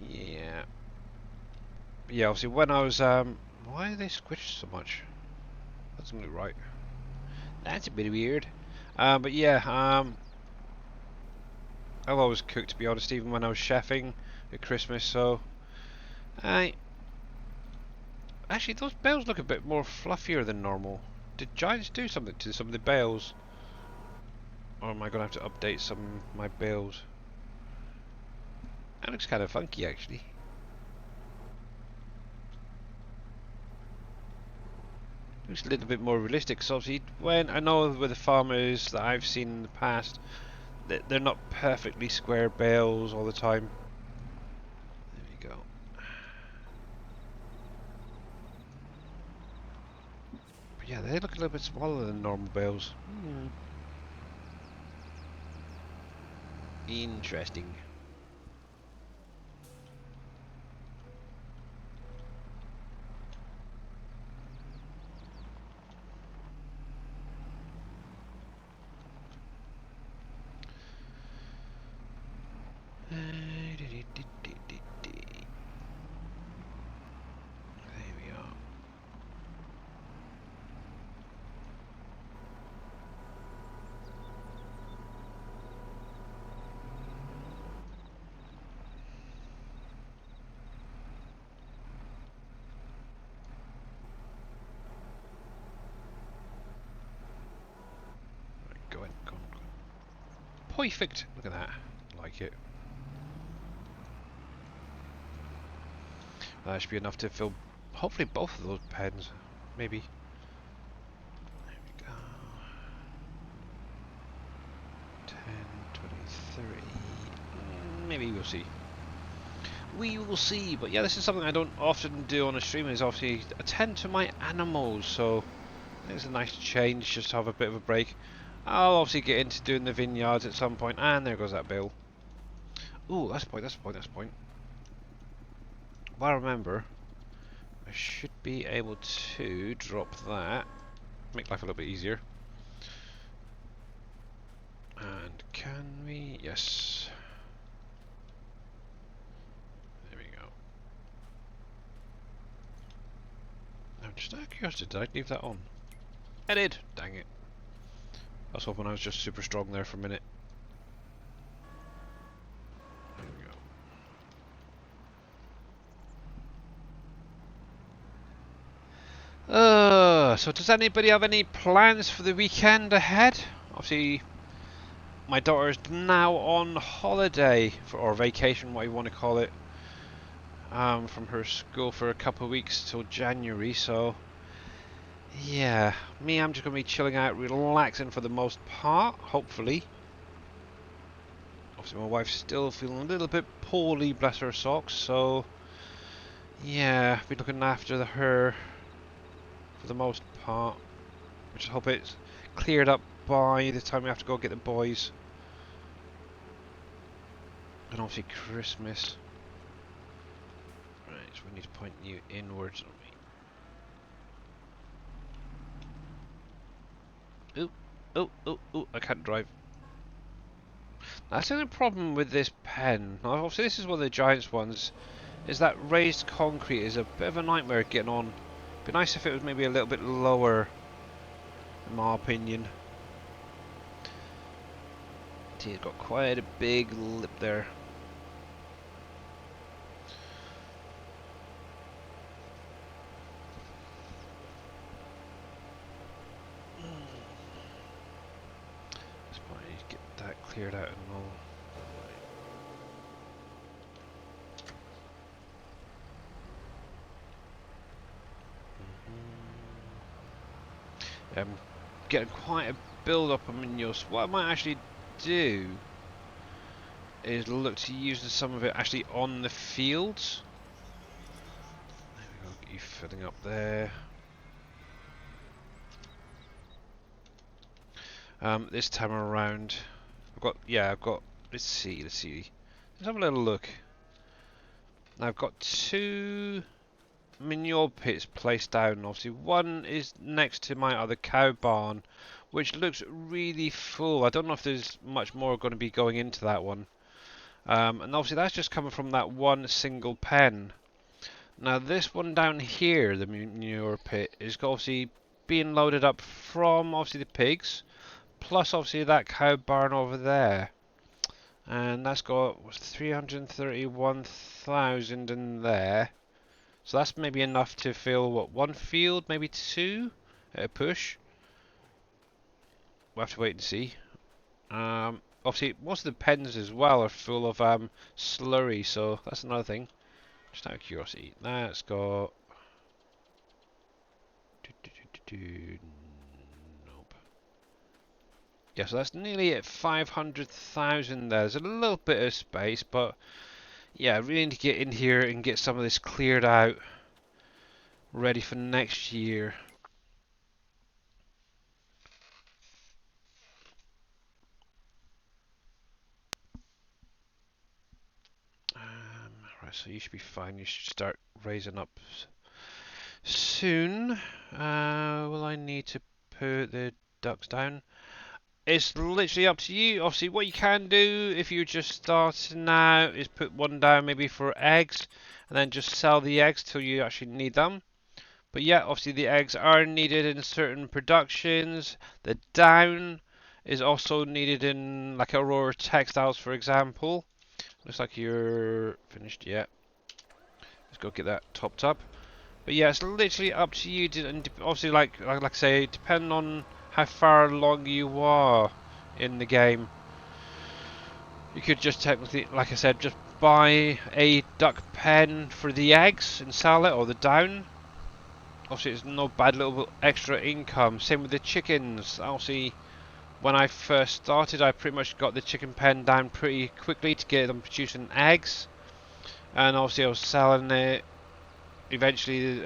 Yeah. Yeah, obviously when I was, why are they squished so much? That doesn't look right. That's a bit weird. But yeah, I've always cooked, to be honest, even when I was chefing at Christmas, so actually those bales look a bit more fluffier than normal. Did Giants do something to some of the bales? Or am I gonna have to update some of my bales? That looks kind of funky actually. Looks a little bit more realistic, so obviously when I know with the farmers that I've seen in the past, they're not perfectly square bales all the time. There we go. Yeah, they look a little bit smaller than normal bales. Interesting. There we are. Right, go on, go on, go on. Perfect. Look at that. Like it. That should be enough to fill, hopefully, both of those pens. Maybe. There we go. 10, 23. Maybe we'll see. We will see. But yeah, this is something I don't often do on a stream. Is obviously attend to my animals. So I think it's a nice change just to have a bit of a break. I'll obviously get into doing the vineyards at some point. And there goes that bill. Ooh, that's a point. That's a point. That's a point. Well, I remember. I should be able to drop that, make life a little bit easier. And can we? Yes. There we go. Now, just out of curiosity, did I leave that on? I did. Dang it. I was hoping I was just super strong there for a minute. There we go. So does anybody have any plans for the weekend ahead? Obviously, my daughter is now on holiday, or vacation, what you want to call it, from her school for a couple of weeks till January. So, yeah, I'm just going to be chilling out, relaxing for the most part, hopefully. Obviously, my wife's still feeling a little bit poorly, bless her socks, so, yeah, be looking after her for the most part. I just hope it's cleared up by the time we have to go get the boys. And obviously Christmas. Right, so we need to point you inwards on me. Ooh, I can't drive. That's the only problem with this pen. Now, obviously this is one of the Giants ones, is that raised concrete is a bit of a nightmare getting on. It'd be nice if it was maybe a little bit lower, in my opinion. He's got quite a big lip there. Let's probably get that cleared out and all. Getting quite a build up on Minos. What I might actually do is look to use some of it actually on the fields. There we go, get you filling up there. This time around, I've got. Let's see. Let's have a little look. I've got 2 manure pits placed down. Obviously, one is next to my other cow barn, which looks really full. I don't know if there's much more going to be going into that one. And obviously that's just coming from that one single pen. Now this one down here, the manure pit, is obviously being loaded up from obviously the pigs, plus obviously that cow barn over there. And that's got 331,000 in there. So that's maybe enough to fill, what, 1 field, maybe 2 at a push. We'll have to wait and see. Obviously, most of the pens as well are full of slurry, so that's another thing. Just out of curiosity. That's got... Nope. Yeah, so that's nearly at 500,000 there. There's a little bit of space, but... Yeah, I really need to get in here and get some of this cleared out, ready for next year. Right, so you should be fine. You should start raising up soon. Will I need to put the ducks down? It's literally up to you. Obviously, what you can do if you're just starting out is put one down maybe for eggs, and then just sell the eggs till you actually need them. But yeah, obviously the eggs are needed in certain productions. The down is also needed in like Aurora Textiles, for example. Looks like you're finished yet. Let's go get that topped up. But yeah, it's literally up to you. And obviously, like I say, depending on how far along you are in the game, you could just technically, like I said, just buy a duck pen for the eggs and sell it, or the down. Obviously, it's no bad little extra income. Same with the chickens. Obviously, when I first started, I pretty much got the chicken pen down pretty quickly to get them producing eggs. And obviously, I was selling it. Eventually,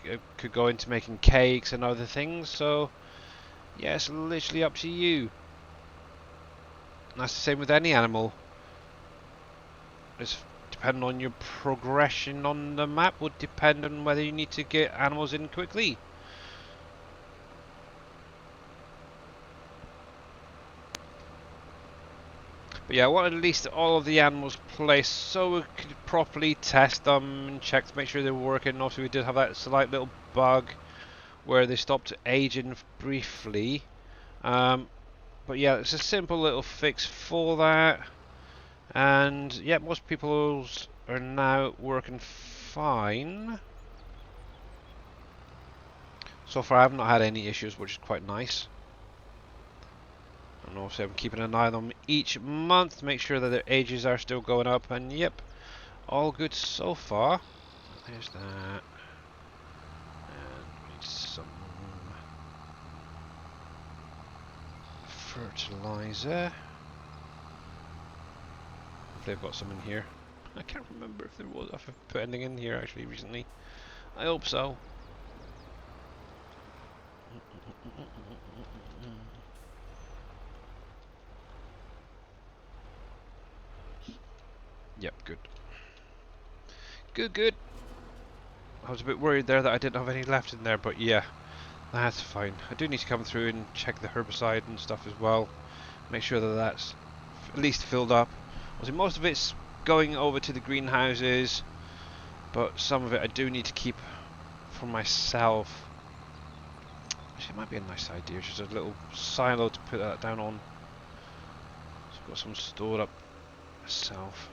it could go into making cakes and other things. So, yeah, it's literally up to you. And that's the same with any animal. It's depending on your progression on the map would depend on whether you need to get animals in quickly. But yeah, I wanted at least all of the animals placed so we could properly test them and check to make sure they were working. Also, we did have that slight little bug where they stopped aging briefly. But yeah, it's a simple little fix for that. And yeah, most people's are now working fine. So far, I have not had any issues, which is quite nice. And also, I'm keeping an eye on them each month to make sure that their ages are still going up. And yep, all good so far. There's that. And we need some fertilizer. Hopefully, I've got some in here. I can't remember if I've put anything in here actually recently. I hope so. Yep, good. Good. I was a bit worried there that I didn't have any left in there, but yeah, that's fine. I do need to come through and check the herbicide and stuff as well. Make sure that that's at least filled up. Obviously, most of it's going over to the greenhouses, but some of it I do need to keep for myself. Actually, it might be a nice idea, just a little silo to put that down on. So I've got some stored up myself.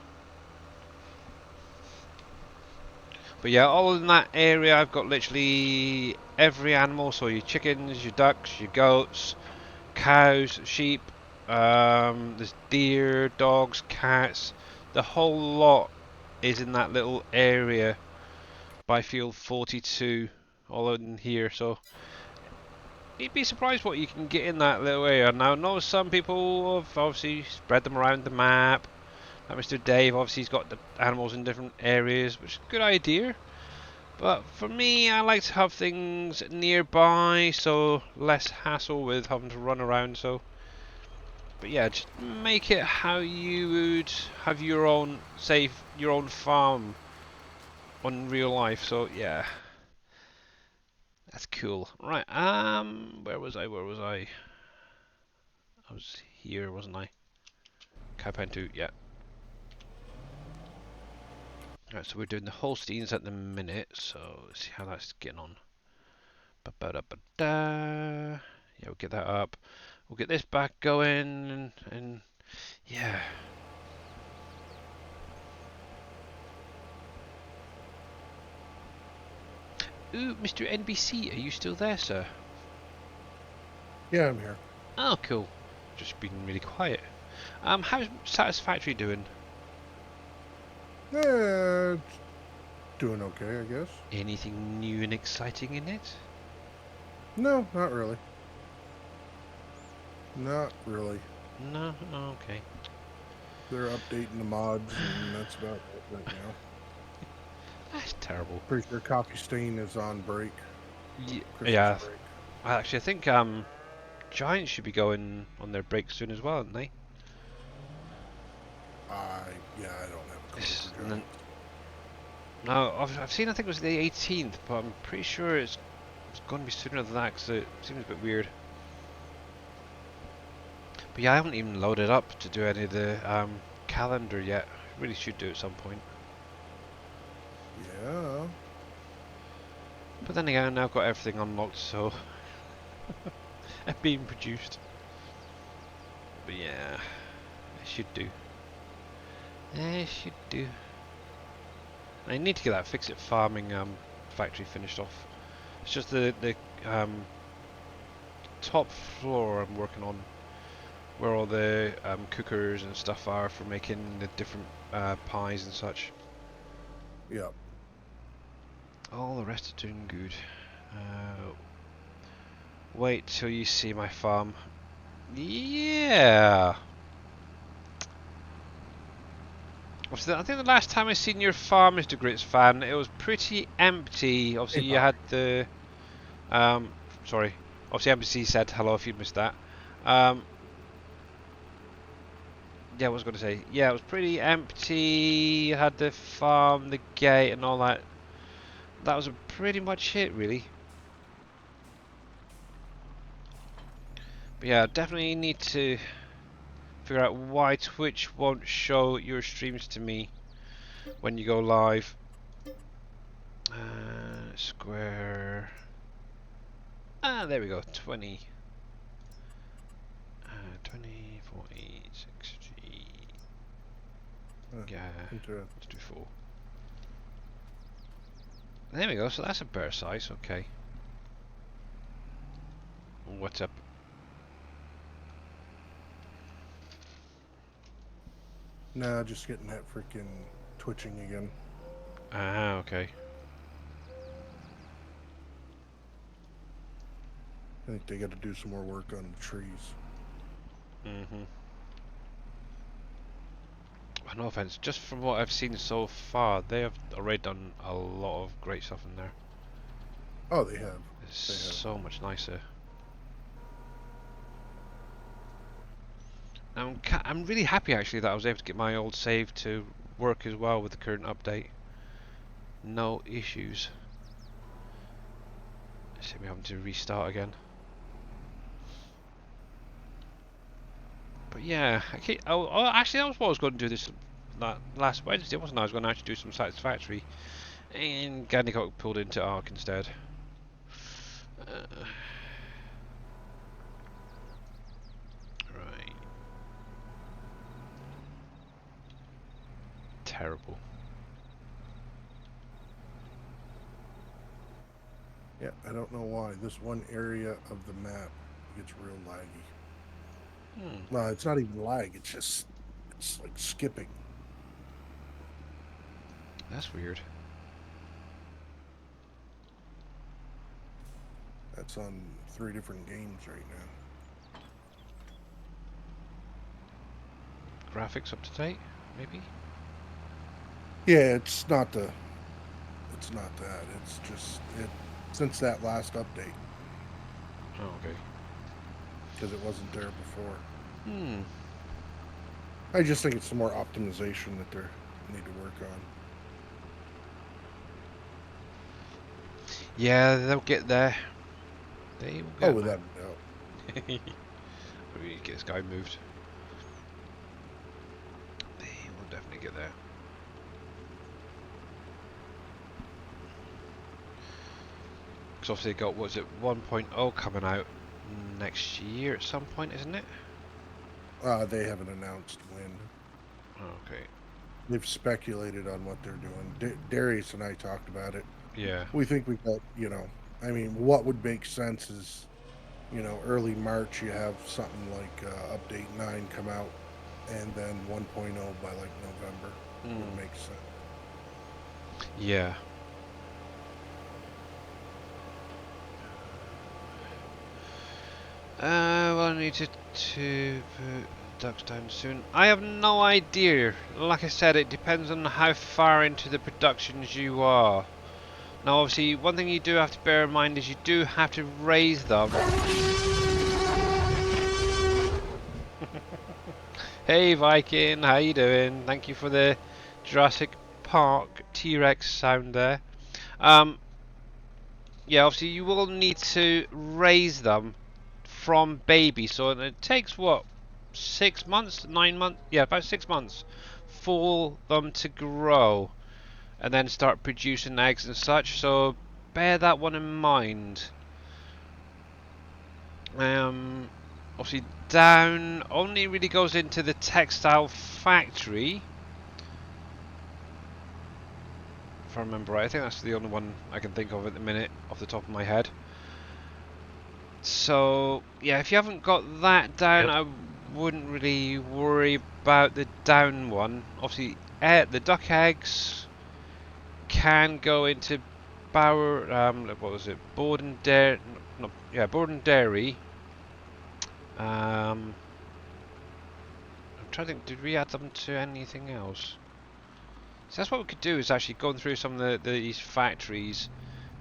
But yeah, all in that area, I've got literally every animal. So your chickens, your ducks, your goats, cows, sheep. There's deer, dogs, cats. The whole lot is in that little area by field 42, all in here. So you'd be surprised what you can get in that little area. Now, I know some people have obviously spread them around the map. Like Mr. Dave, obviously he's got the animals in different areas, which is a good idea. But for me, I like to have things nearby, so less hassle with having to run around. So, but yeah, just make it how you would have your own, say, your own farm on real life. So yeah, that's cool. Right, where was I? I was here, wasn't I? Capentu, yeah. Right, so we're doing the Holsteins at the minute, so let's see how that's getting on. Ba-ba-da-ba-da. Yeah, we'll get that up. We'll get this back going, and yeah. Ooh, Mr. NBC, are you still there, sir? Yeah, I'm here. Oh, cool. Just been really quiet. How's Satisfactory doing? It's doing okay, I guess. Anything new and exciting in it? No, not really. Not really. No? Oh, okay. They're updating the mods, and that's about it right now. That's terrible. Pretty sure Coffee Stain is on break. Christmas Yeah. break. Actually, I think Giants should be going on their break soon as well, aren't they? Yeah, I don't have a clue This for is Giants. No, I've seen. I think it was the 18th, but I'm pretty sure it's going to be sooner than that because it seems a bit weird. But yeah, I haven't even loaded up to do any of the calendar yet. Really should do at some point. Yeah. But then again, I've got everything unlocked, so and being produced. But yeah, it should do. It should do. I need to get that fix-it farming factory finished off. It's just the top floor I'm working on, where all the cookers and stuff are for making the different pies and such. Yep. All the rest are doing good. Wait till you see my farm. Yeah. I think the last time I seen your farm, Mr. Grits fan, it was pretty empty. Obviously, you had the sorry. Obviously, NPC said hello if you missed that. Yeah, I was going to say. Yeah, it was pretty empty. You had the farm, the gate, and all that. That was pretty much it, really. But yeah, definitely need to figure out why Twitch won't show your streams to me when you go live. Square. Ah, there we go. 20. 20, 40, 60. Yeah, let's do 4. There we go. So that's a better size. Okay. What's up? Nah, just getting that freaking twitching again. Ah, okay. I think they got to do some more work on the trees. Mm-hmm. No offense, just from what I've seen so far, they have already done a lot of great stuff in there. Oh, they have. It's They have. so much nicer. I'm really happy actually that I was able to get my old save to work as well with the current update. No issues. See me having to restart again. But yeah, actually that was what I was going to do this last Wednesday, wasn't I? I was going to actually do some Satisfactory, and Gandhi got pulled into Ark instead. Right. Terrible. Yeah, I don't know why. This one area of the map gets real laggy. No, it's not even lag. It's like skipping. That's weird. That's on 3 different games right now. Graphics up to date, maybe? Yeah, it's not that. It's just since that last update, Oh, okay. because it wasn't there before. I just think it's some more optimization that they need to work on. Yeah, they'll get there. They will get Oh, without a doubt. We need to get this guy moved. They will definitely get there. Because obviously they got, what's it, 1.0 coming out next year at some point, isn't it? They haven't announced when. Oh, okay. They've speculated on what they're doing. Darius and I talked about it. Yeah. We think we've got, I mean, what would make sense is, early March you have something like Update 9 come out, and then 1.0 by like November would make sense. Yeah. Well, I need to put ducks down soon. I have no idea. Like I said, it depends on how far into the productions you are. Now, obviously, one thing you do have to bear in mind is you do have to raise them. Hey, Viking, how you doing? Thank you for the Jurassic Park T-Rex sound there. Yeah, obviously you will need to raise them from baby, so it takes what, 6 months, 9 months? Yeah, about 6 months for them to grow and then start producing eggs and such. So bear that one in mind. Obviously, down only really goes into the textile factory. If I remember right, I think that's the only one I can think of at the minute off the top of my head. So yeah, if you haven't got that down, Yep. I wouldn't really worry about the down one. Obviously, the duck eggs can go into Bower. What was it? Borden Dairy. No, yeah, Borden Dairy. I'm trying to think. Did we add them to anything else? So that's what we could do, is actually going through some of these factories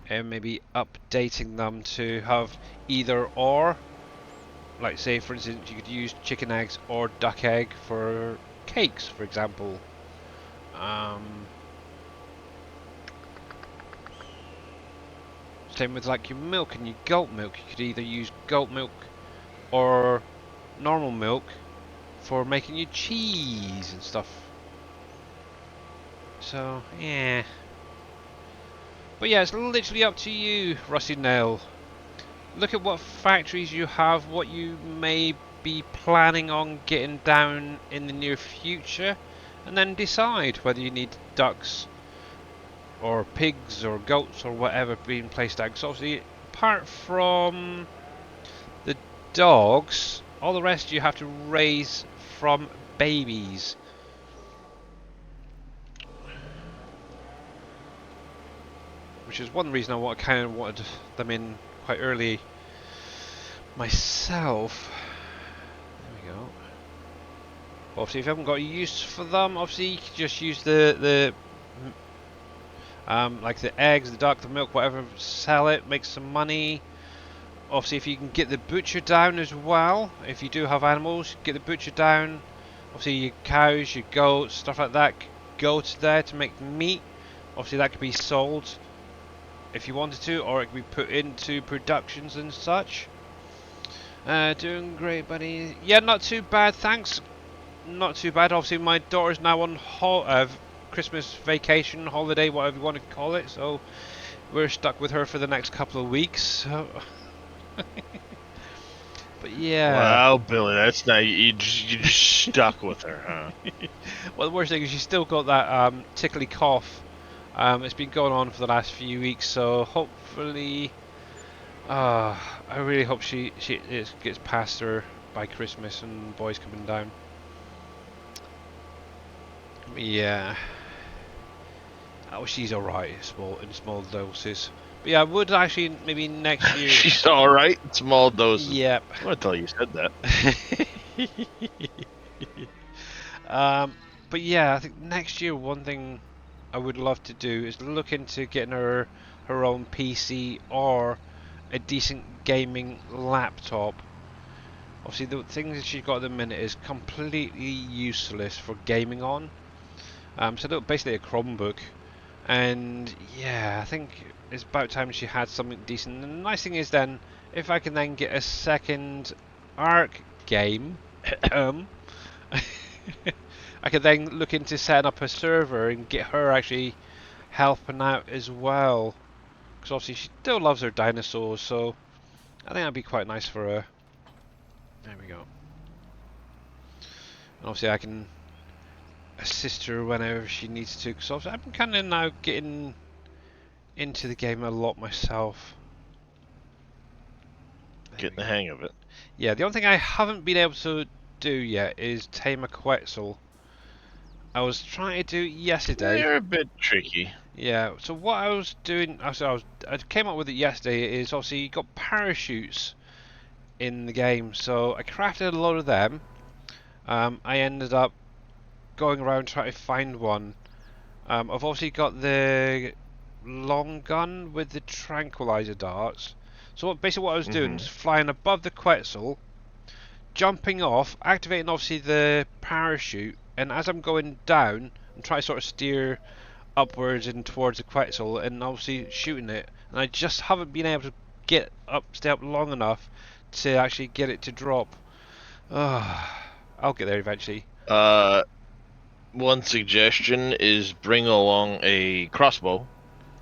and maybe updating them to have either or. Like, say for instance, you could use chicken eggs or duck egg for cakes, for example. Same with like your milk and your goat milk. You could either use goat milk or normal milk for making your cheese and stuff. So yeah, but yeah, it's literally up to you, Rusty Nail. Look at what factories you have, what you may be planning on getting down in the near future, and then decide whether you need ducks or pigs or goats or whatever being placed down. So obviously, apart from the dogs, all the rest you have to raise from babies. Which is one reason I kind of wanted them in quite early myself. There we go. Obviously, if you haven't got a use for them, obviously you can just use the like the eggs, the duck, the milk, whatever. Sell it, make some money. Obviously, if you can get the butcher down as well, if you do have animals, get the butcher down. Obviously, your cows, your goats, stuff like that, go to there to make meat. Obviously, that could be sold if you wanted to, or it could be put into productions and such. Doing great, buddy. Yeah, not too bad, thanks. Not too bad. Obviously, my daughter's now on Christmas vacation, holiday, whatever you want to call it. So we're stuck with her for the next couple of weeks. So but yeah. Wow, Billy, that's not you just stuck with her, huh? Well, the worst thing is she's still got that tickly cough. It's been going on for the last few weeks, so hopefully, I really hope she gets past her by Christmas and boys coming down. Yeah. Oh, she's alright in small doses. But yeah, I would actually maybe next year. She's all right. Small doses. Yep. I'm gonna tell you said that. But yeah, I think next year one thing I would love to do is look into getting her own PC or a decent gaming laptop. Obviously, the things that she's got at the minute is completely useless for gaming on. So basically a Chromebook, and yeah, I think it's about time she had something decent. And the nice thing is then, if I can then get a second Ark game, I could then look into setting up a server and get her actually helping out as well. Because obviously she still loves her dinosaurs, so I think that'd be quite nice for her. There we go. And obviously I can assist her whenever she needs to, because obviously I'm kind of now getting into the game a lot myself. Getting the hang of it. Yeah, the only thing I haven't been able to do yet is tame a Quetzal. I was trying to do it yesterday. They're a bit tricky. Yeah, so what I was doing, I came up with it yesterday, is obviously you got parachutes in the game, so I crafted a lot of them. I ended up going around trying to find one. I've obviously got the long gun with the tranquilizer darts. So basically what I was doing is flying above the Quetzal, jumping off, activating obviously the parachute, and as I'm going down, I'm trying to sort of steer upwards and towards the Quetzal, and obviously shooting it, and I just haven't been able to stay up long enough to actually get it to drop. I'll get there eventually. One suggestion is bring along a crossbow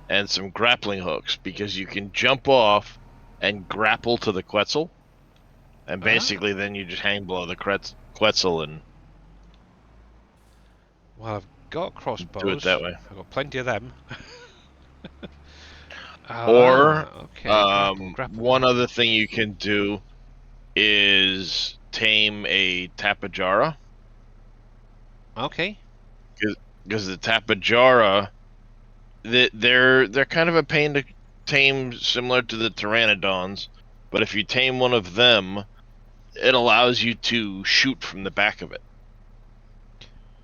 and some grappling hooks, because you can jump off and grapple to the Quetzal, and basically then you just hang below the Quetzal and Well, I've got crossbows. do it that way. I've got plenty of them. Or Okay, grapple. one other thing you can do is tame a Tapajara, Okay. because the Tapajara, they're kind of a pain to tame, similar to the Pteranodons, but if you tame one of them, it allows you to shoot from the back of it.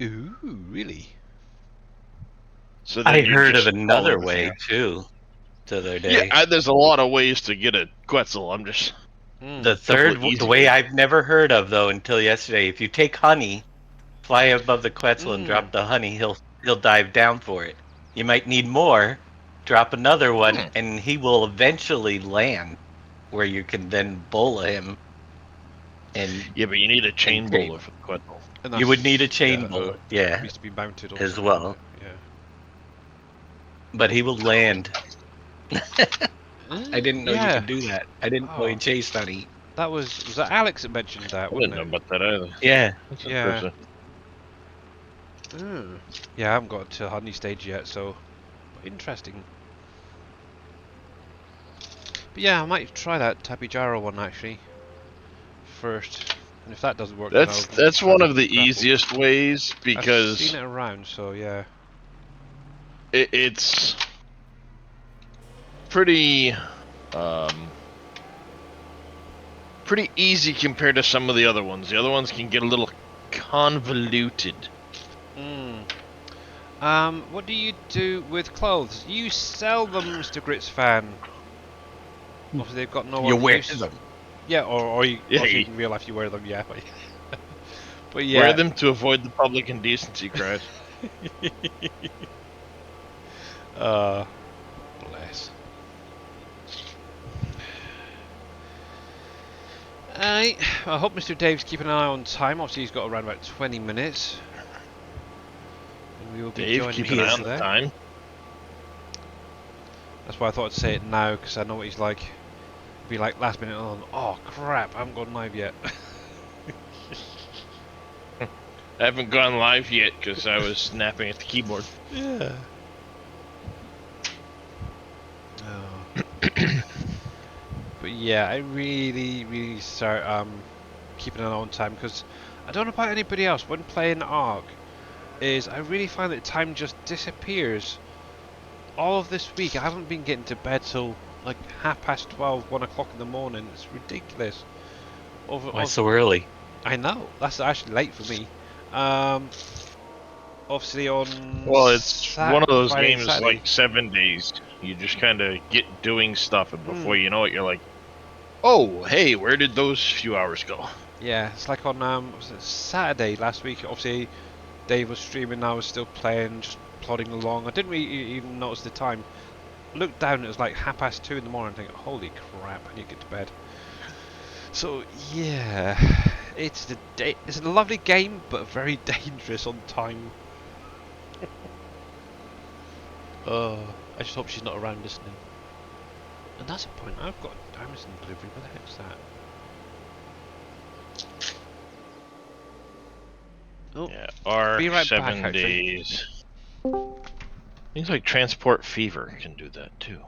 Ooh, really? So then I you heard of just follow another the way path. too the other Yeah, day. there's a lot of ways to get a Quetzal. I'm just The couple third, of easy the way ways. I've never heard of though until yesterday. If you take honey, fly above the Quetzal and drop the honey, he'll dive down for it. You might need more. Drop another one, and he will eventually land where you can then bola him. And Yeah, but you need a chain tame. bowler for the Quetzal. And You would that's, need a chain bola, yeah, needs to be mounted also, as well. doesn't it? But he will land. Yeah. I didn't know you Yeah. could do that. I didn't know he Oh, chased honey. that was that Alex that mentioned that, I didn't wasn't know it? about that either. Yeah. That's Yeah. interesting. Yeah, I haven't got to honey stage yet, so interesting. But yeah, I might try that Tapijara one actually first, and if that doesn't work, then I'll That's try one of the grapple. easiest ways, I've because seen it around, so yeah. it's pretty pretty easy compared to some of the other ones. The other ones can get a little convoluted. What do you do with clothes? You sell them, Mr. Grits fan. Obviously, they've got no You other wear use. them. Yeah, or you, Yeah, obviously you- in real life you wear them, yeah. But yeah. Wear them to avoid the public indecency cries. Bless. I hope Mr. Dave's keeping an eye on time. Obviously, he's got around about 20 minutes. And we will be Dave, joining keep him an eye on after the that. time. That's why I thought I'd say it now, because I know what he's like. Be like last minute on. Oh crap! I haven't gone live yet. I haven't gone live yet because I was snapping at the keyboard. Yeah. Oh. But yeah, I really start keeping an eye on time, because I don't know about anybody else. When playing Ark, is I really find that time just disappears. All of this week, I haven't been getting to bed till like 12:30, 1 o'clock in the morning. It's ridiculous. Why so early? I know, that's actually late for me. Obviously on Well, it's one of those Friday and games Saturday. like 7 days. You just kind of get doing stuff, and before you know it, you're like, oh, hey, where did those few hours go? Yeah, it's like on was it Saturday last week. Obviously, Dave was streaming. I was still playing, just plodding along. I didn't really even notice the time. Looked down, it was like 2:30 in the morning. I think, holy crap, I need to get to bed. So yeah, it's a lovely game, but very dangerous on time. I just hope she's not around listening. And that's a point. I've got Amazon delivery. Where the heck's that? Oh, Yeah, Arc, be right 7 back, actually. days. Things like Transport Fever can do that too.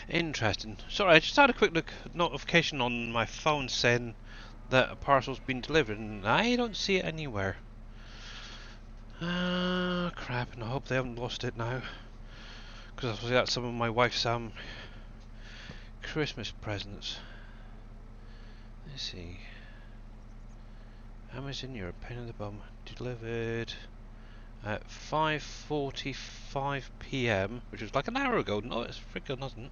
Interesting. Sorry, I just had a quick look notification on my phone saying that a parcel's been delivered, and I don't see it anywhere. Ah, crap, and I hope they haven't lost it now. because obviously that's some of my wife's Christmas presents. Let's see. Amazon Europe, pain in the bum, delivered at 5:45 p.m., which was like an hour ago. No, it's freaking wasn't.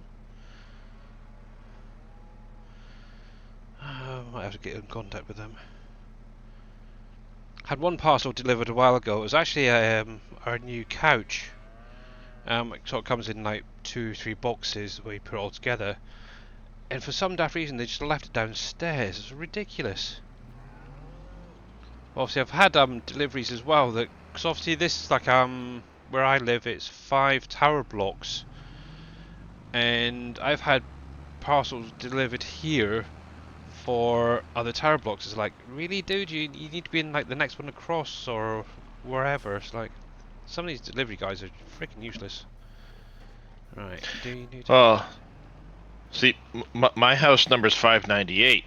Might have to get in contact with them. Had one parcel delivered a while ago. It was actually our new couch. It sort of comes in like 2-3 boxes where you put it all together. And for some daft reason, they just left it downstairs. It's ridiculous. Obviously, I've had deliveries as well. Because obviously this is like where I live, it's 5 tower blocks, and I've had parcels delivered here for other tower blocks. It's like, really, dude, you need to be in like the next one across or wherever. It's like some of these delivery guys are freaking useless. Right, do you need to... Oh, see, my house number's 598,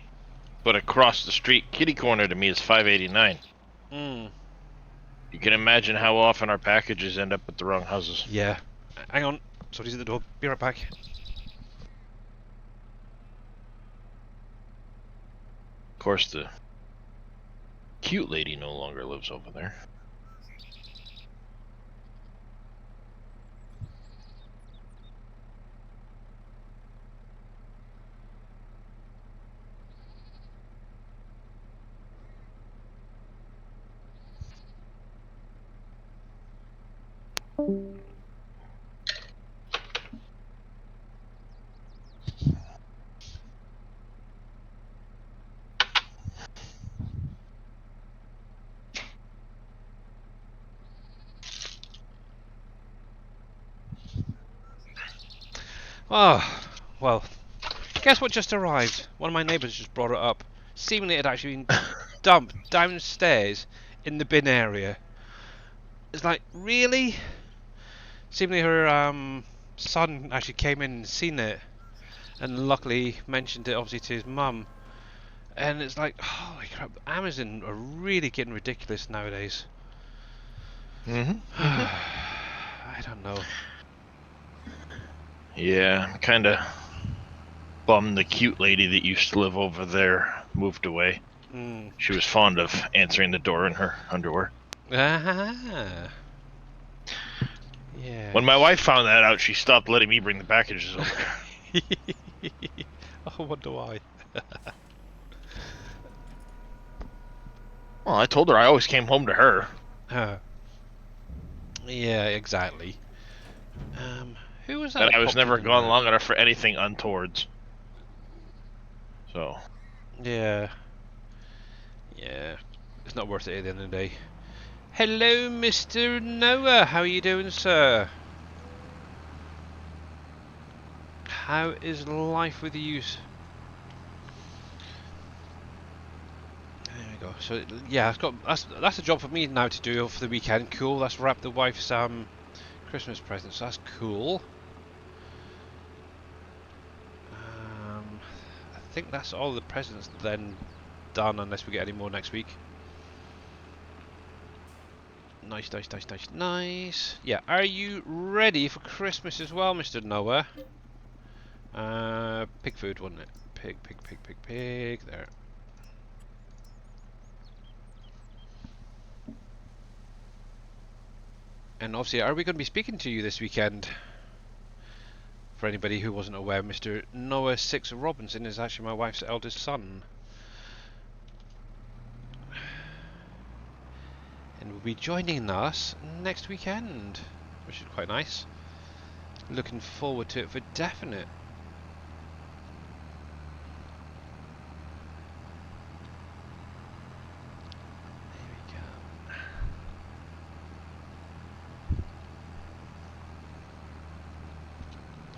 but across the street, kitty corner to me is 589. Mm, You can imagine how often our packages end up at the wrong houses. yeah. Hang on, somebody's at the door. Be right back. Of course, the cute lady no longer lives over there. Ah, well, guess what just arrived? One of my neighbours just brought it up. Seemingly it had actually been dumped downstairs in the bin area. It's like, really? Seemingly her son actually came in and seen it, and luckily mentioned it obviously to his mum. And it's like, holy crap, Amazon are really getting ridiculous nowadays. I don't know. Yeah, I'm kind of bummed the cute lady that used to live over there moved away. Mm. She was fond of answering the door in her underwear. Ah. Yeah. When my wife found that out, she stopped letting me bring the packages over. I wonder why. Well, I told her I always came home to her. Yeah, exactly. Who was that? And I was popped never in gone there? long enough for anything untowards. So, Yeah. Yeah. It's not worth it at the end of the day. Hello, Mr. Noah. How are you doing, sir? How is life with you? There we go. So yeah, that's a job for me now to do for the weekend. Cool. Let's wrap the wife's Christmas presents. That's cool. I think that's all the presents then done, unless we get any more next week. Nice, nice, nice, nice, nice. Yeah, are you ready for Christmas as well, Mr. Noah? Pig food, wasn't it? Pig, pig, pig, pig, pig. There. And obviously, are we going to be speaking to you this weekend? For anybody who wasn't aware, Mr. Noah 6 Robinson is actually my wife's eldest son. And will be joining us next weekend, which is quite nice. Looking forward to it for definite. There we go.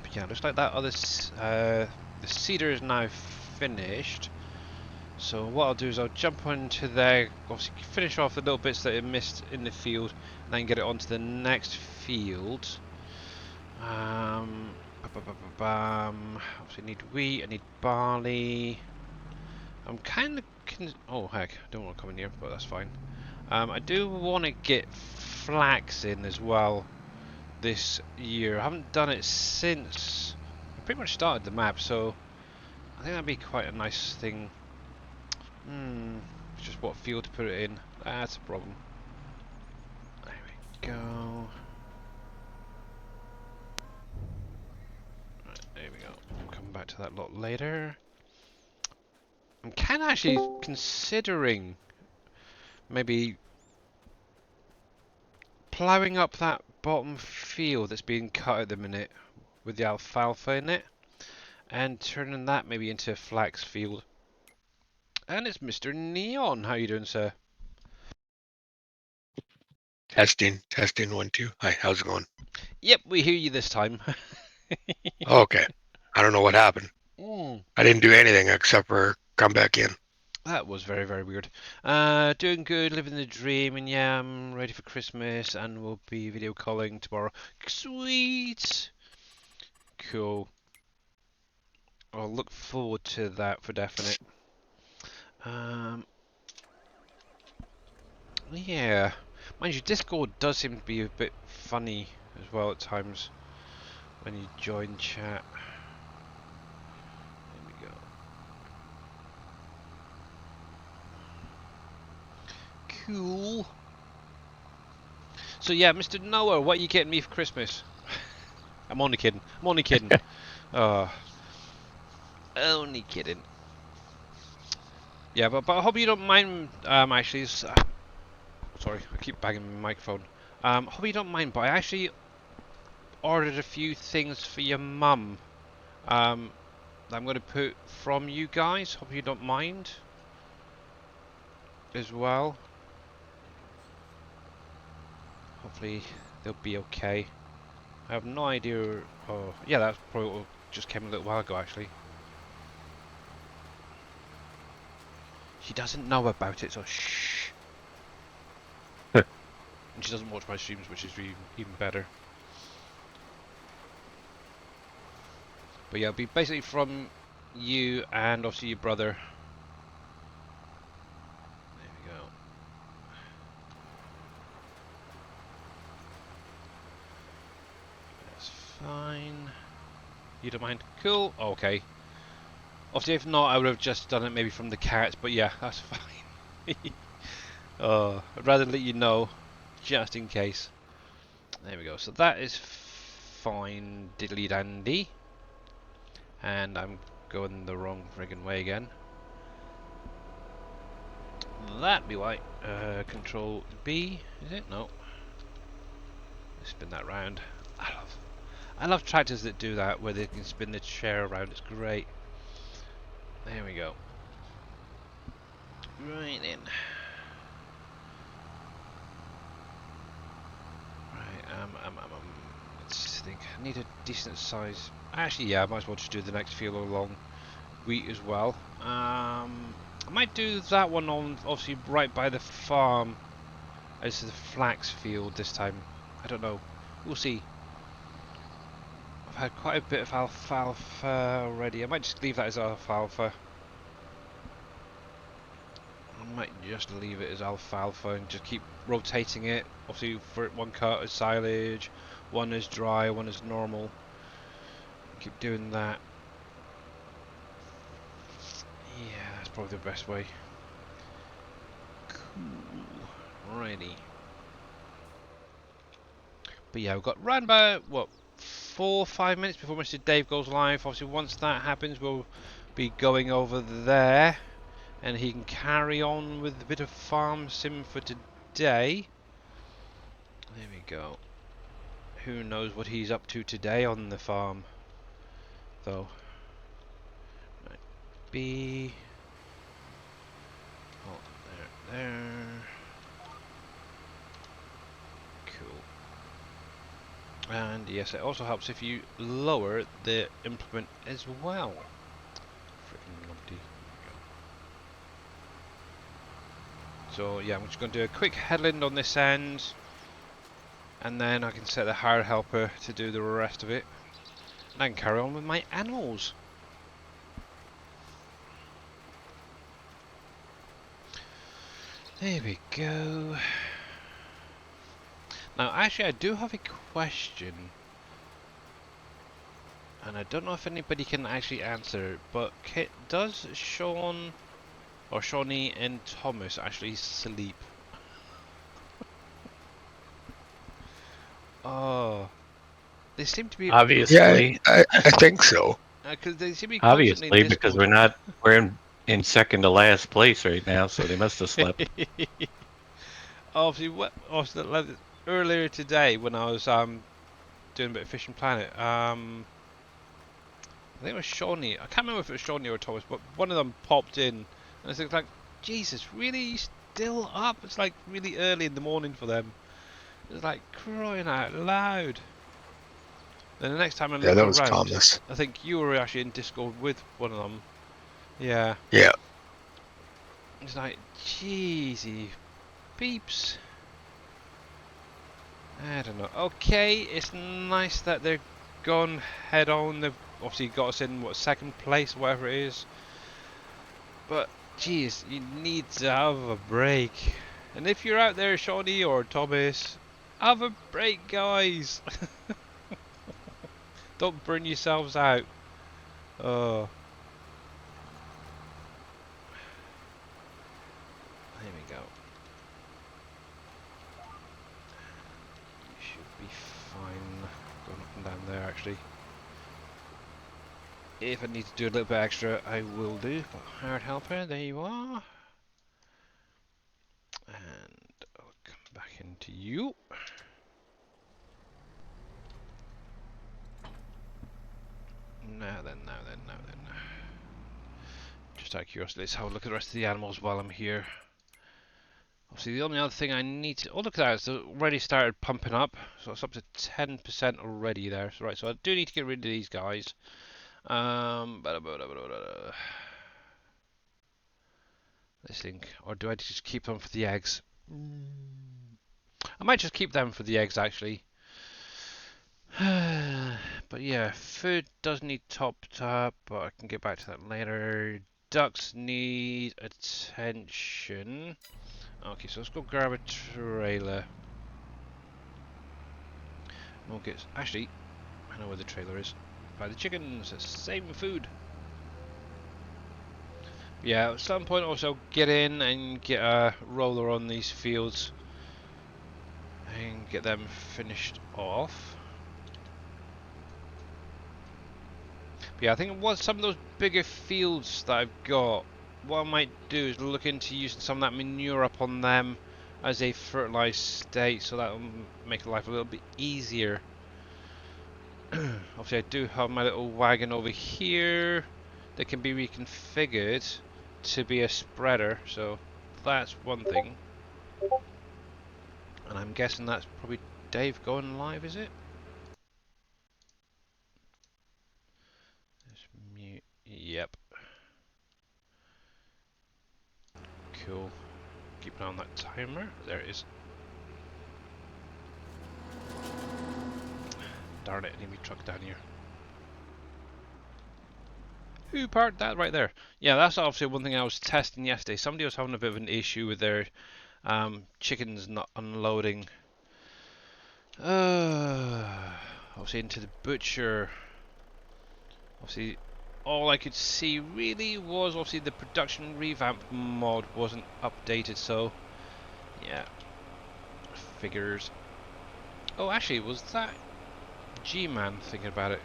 But yeah, looks like that other the cedar is now finished. So what I'll do is I'll jump onto there, obviously finish off the little bits that it missed in the field, and then get it onto the next field. Obviously I need wheat, I need barley. I'm kind of... oh heck, I don't want to come in here, but that's fine. I do want to get flax in as well, this year. I haven't done it since I pretty much started the map, so I think that'd be quite a nice thing. It's just what field to put it in. That's a problem. There we go. Right, there we go. We'll come back to that lot later. I'm kind of actually considering maybe ploughing up that bottom field that's being cut at the minute with the alfalfa in it and turning that maybe into a flax field. And it's Mr. Neon. How you doing, sir? Testing, 1, 2. Hi, how's it going? Yep, we hear you this time. Oh, okay. I don't know what happened. I didn't do anything except for come back in. That was very, very weird. Doing good, living the dream, and yeah, I'm ready for Christmas, and we'll be video calling tomorrow. Sweet! Cool. I'll look forward to that for definite. Yeah. Mind you, Discord does seem to be a bit funny as well at times when you join chat. There we go. Cool. So yeah, Mr. Noah, what are you getting me for Christmas? I'm only kidding. I'm only kidding. Only kidding. Yeah, but I hope you don't mind. Actually, sorry, I keep banging my microphone. Hope you don't mind, but I actually ordered a few things for your mum. That I'm going to put from you guys. Hope you don't mind. As well. Hopefully they'll be okay. I have no idea. Oh, yeah, that's probably what just came a little while ago, actually. She doesn't know about it, so shh. And she doesn't watch my streams, which is even better. But yeah, it'll be basically from you and obviously your brother. There we go. That's fine. You don't mind? Cool. Okay. Obviously, if not, I would have just done it maybe from the carrots, but yeah, that's fine. I'd rather let you know, just in case. There we go. So that is fine, diddly dandy. And I'm going the wrong friggin' way again. That be why. Control B, is it? No. Spin that round. I love tractors that do that, where they can spin the chair around. It's great. There we go. Right then. Right, let's think. I need a decent size. Actually, yeah, I might as well just do the next field along wheat as well. I might do that one on, obviously, right by the farm as the flax field this time. I don't know. We'll see. I've had quite a bit of alfalfa already. I might just leave that as alfalfa. I might just leave it as alfalfa and just keep rotating it. Obviously, for one cut as silage, one is dry, one is normal. Keep doing that. Yeah, that's probably the best way. Cool. Righty. But yeah, we've got round about, what, 4 or 5 minutes before Mr. Dave goes live. Obviously, once that happens, we'll be going over there. And he can carry on with a bit of farm sim for today. There we go. Who knows what he's up to today on the farm, though. Right. B. Oh, there. Cool. And yes, it also helps if you lower the implement as well. Freaking numpty. So yeah, I'm just going to do a quick headland on this end, and then I can set the hire helper to do the rest of it, and I can carry on with my animals. There we go. Now, actually, I do have a question, and I don't know if anybody can actually answer it, but does Sean or Shawnee and Thomas actually sleep? Oh, they seem to be, Yeah, Obviously, I think so. because they seem to be constantly in obviously, because Discord. we're in second to last place right now, so they must have slept. Obviously, like, earlier today when I was doing a bit of Fishing Planet, I think it was Shawnee. I can't remember if it was Shawnee or Thomas, but one of them popped in, and it's like, Jesus, really, you still up? It's like really early in the morning for them. It's like crying out loud. Then the next time I Yeah, look that was around, Thomas. I think you were actually in Discord with one of them. Yeah. Yeah. It's like, jeezy peeps. I don't know. Okay, it's nice that they're gone head on. They've obviously got us in, what, second place, whatever it is. But, geez, you need to have a break. And if you're out there, Shawnee or Thomas, have a break, guys. Don't burn yourselves out. Oh, there we go. You should be fine going up and down there, actually. If I need to do a little bit extra, I will do. But hard helper, there you are. And I'll come back into you. Now then. Just out of curiosity, let's have a look at the rest of the animals while I'm here. Obviously, the only other thing I need to... Oh, look at that. It's already started pumping up. So it's up to 10% already there. So, right, so I do need to get rid of these guys. Let's think. Or do I just keep them for the eggs? I might just keep them for the eggs, actually. But yeah, food does need topped up, but I can get back to that later. Ducks need attention. Okay, so let's go grab a trailer. We'll get... Actually, I know where the trailer is. By the chickens, same food. Yeah, at some point also get in and get a roller on these fields and get them finished off. But yeah, I think once some of those bigger fields that I've got, what I might do is look into using some of that manure up on them as a fertilized state, so that will make life a little bit easier. Obviously I do have my little wagon over here that can be reconfigured to be a spreader, so that's one thing. And I'm guessing that's probably Dave going live, is it? Let's mute. Yep. Cool. Keep an eye on that timer. There it is. Darn it, enemy truck down here. Who parked that right there? Yeah, that's obviously one thing I was testing yesterday. Somebody was having a bit of an issue with their chickens not unloading. Obviously into the butcher. Obviously, all I could see really was obviously the production revamp mod wasn't updated, so yeah, figures. Oh, actually, was that G-Man thinking about it?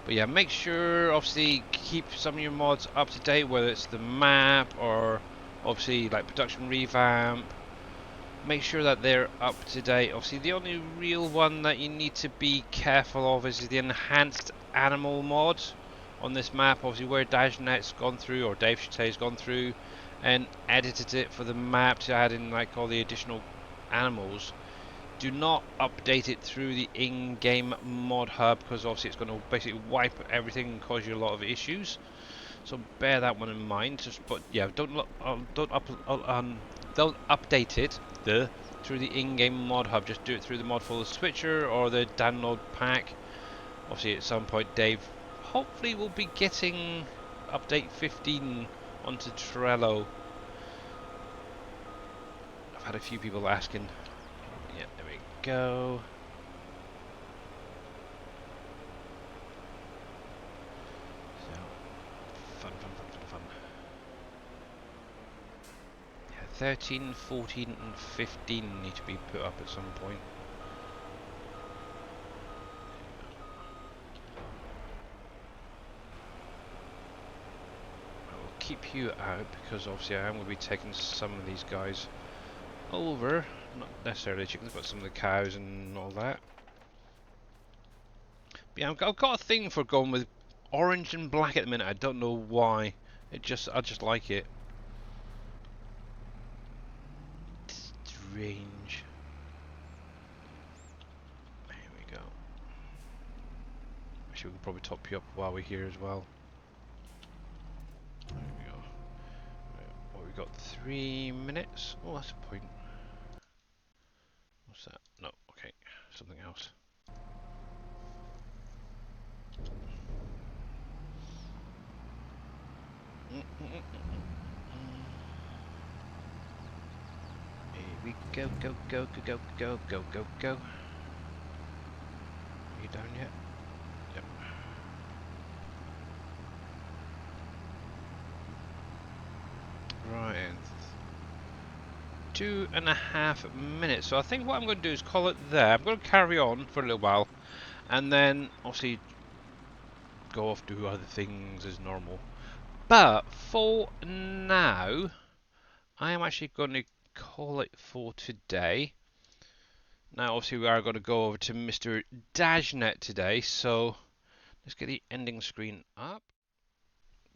But yeah, make sure obviously keep some of your mods up to date, whether it's the map or obviously like production revamp. Make sure that they're up to date. Obviously, the only real one that you need to be careful of is the enhanced animal mod on this map. Obviously, where DashNet's gone through, or Dave should say, has gone through and edited it for the map to add in like all the additional animals. Do not update it through the in-game mod hub, because obviously it's going to basically wipe everything and cause you a lot of issues. So bear that one in mind. But yeah, don't update it through the in-game mod hub. Just do it through the mod folder switcher or the download pack. Obviously, at some point, Dave hopefully will be getting update 15 onto Trello. had a few people asking. Yeah, there we go. So, fun. Yeah, 13, 14 and 15 need to be put up at some point. I will keep you out because obviously I am going to be taking some of these guys over. Not necessarily chickens, but some of the cows and all that. But yeah, I've got a thing for going with orange and black at the minute. I don't know why. I just like it. Strange. There we go. Actually, we can probably top you up while we're here as well. There we go. Right, well, we've got 3 minutes. Oh, that's a point. What's that? No, okay. Something else. Here we go. Are you down yet? Yep. Right, and 2.5 minutes. So I think what I'm going to do is call it there. I'm going to carry on for a little while, and then obviously go off do other things as normal. But for now, I am actually going to call it for today. Now, obviously, we are going to go over to Mr. Dashnet today, so let's get the ending screen up,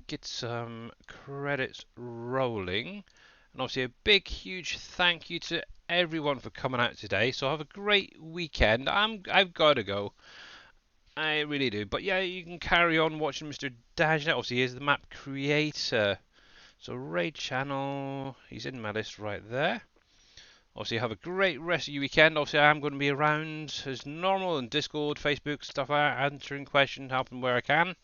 get some credits rolling, and obviously a big, huge thank you to everyone for coming out today. So have a great weekend. I've got to go. I really do. But yeah, you can carry on watching Mr. Dashnet. Obviously, he is the map creator. So raid channel, he's in my list right there. Obviously, have a great rest of your weekend. Obviously, I am going to be around as normal on Discord, Facebook, stuff like that, answering questions, helping where I can.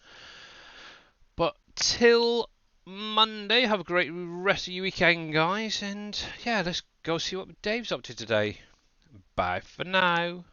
But till Monday, have a great rest of your weekend, guys. And yeah, let's go see what Dave's up to today. Bye for now.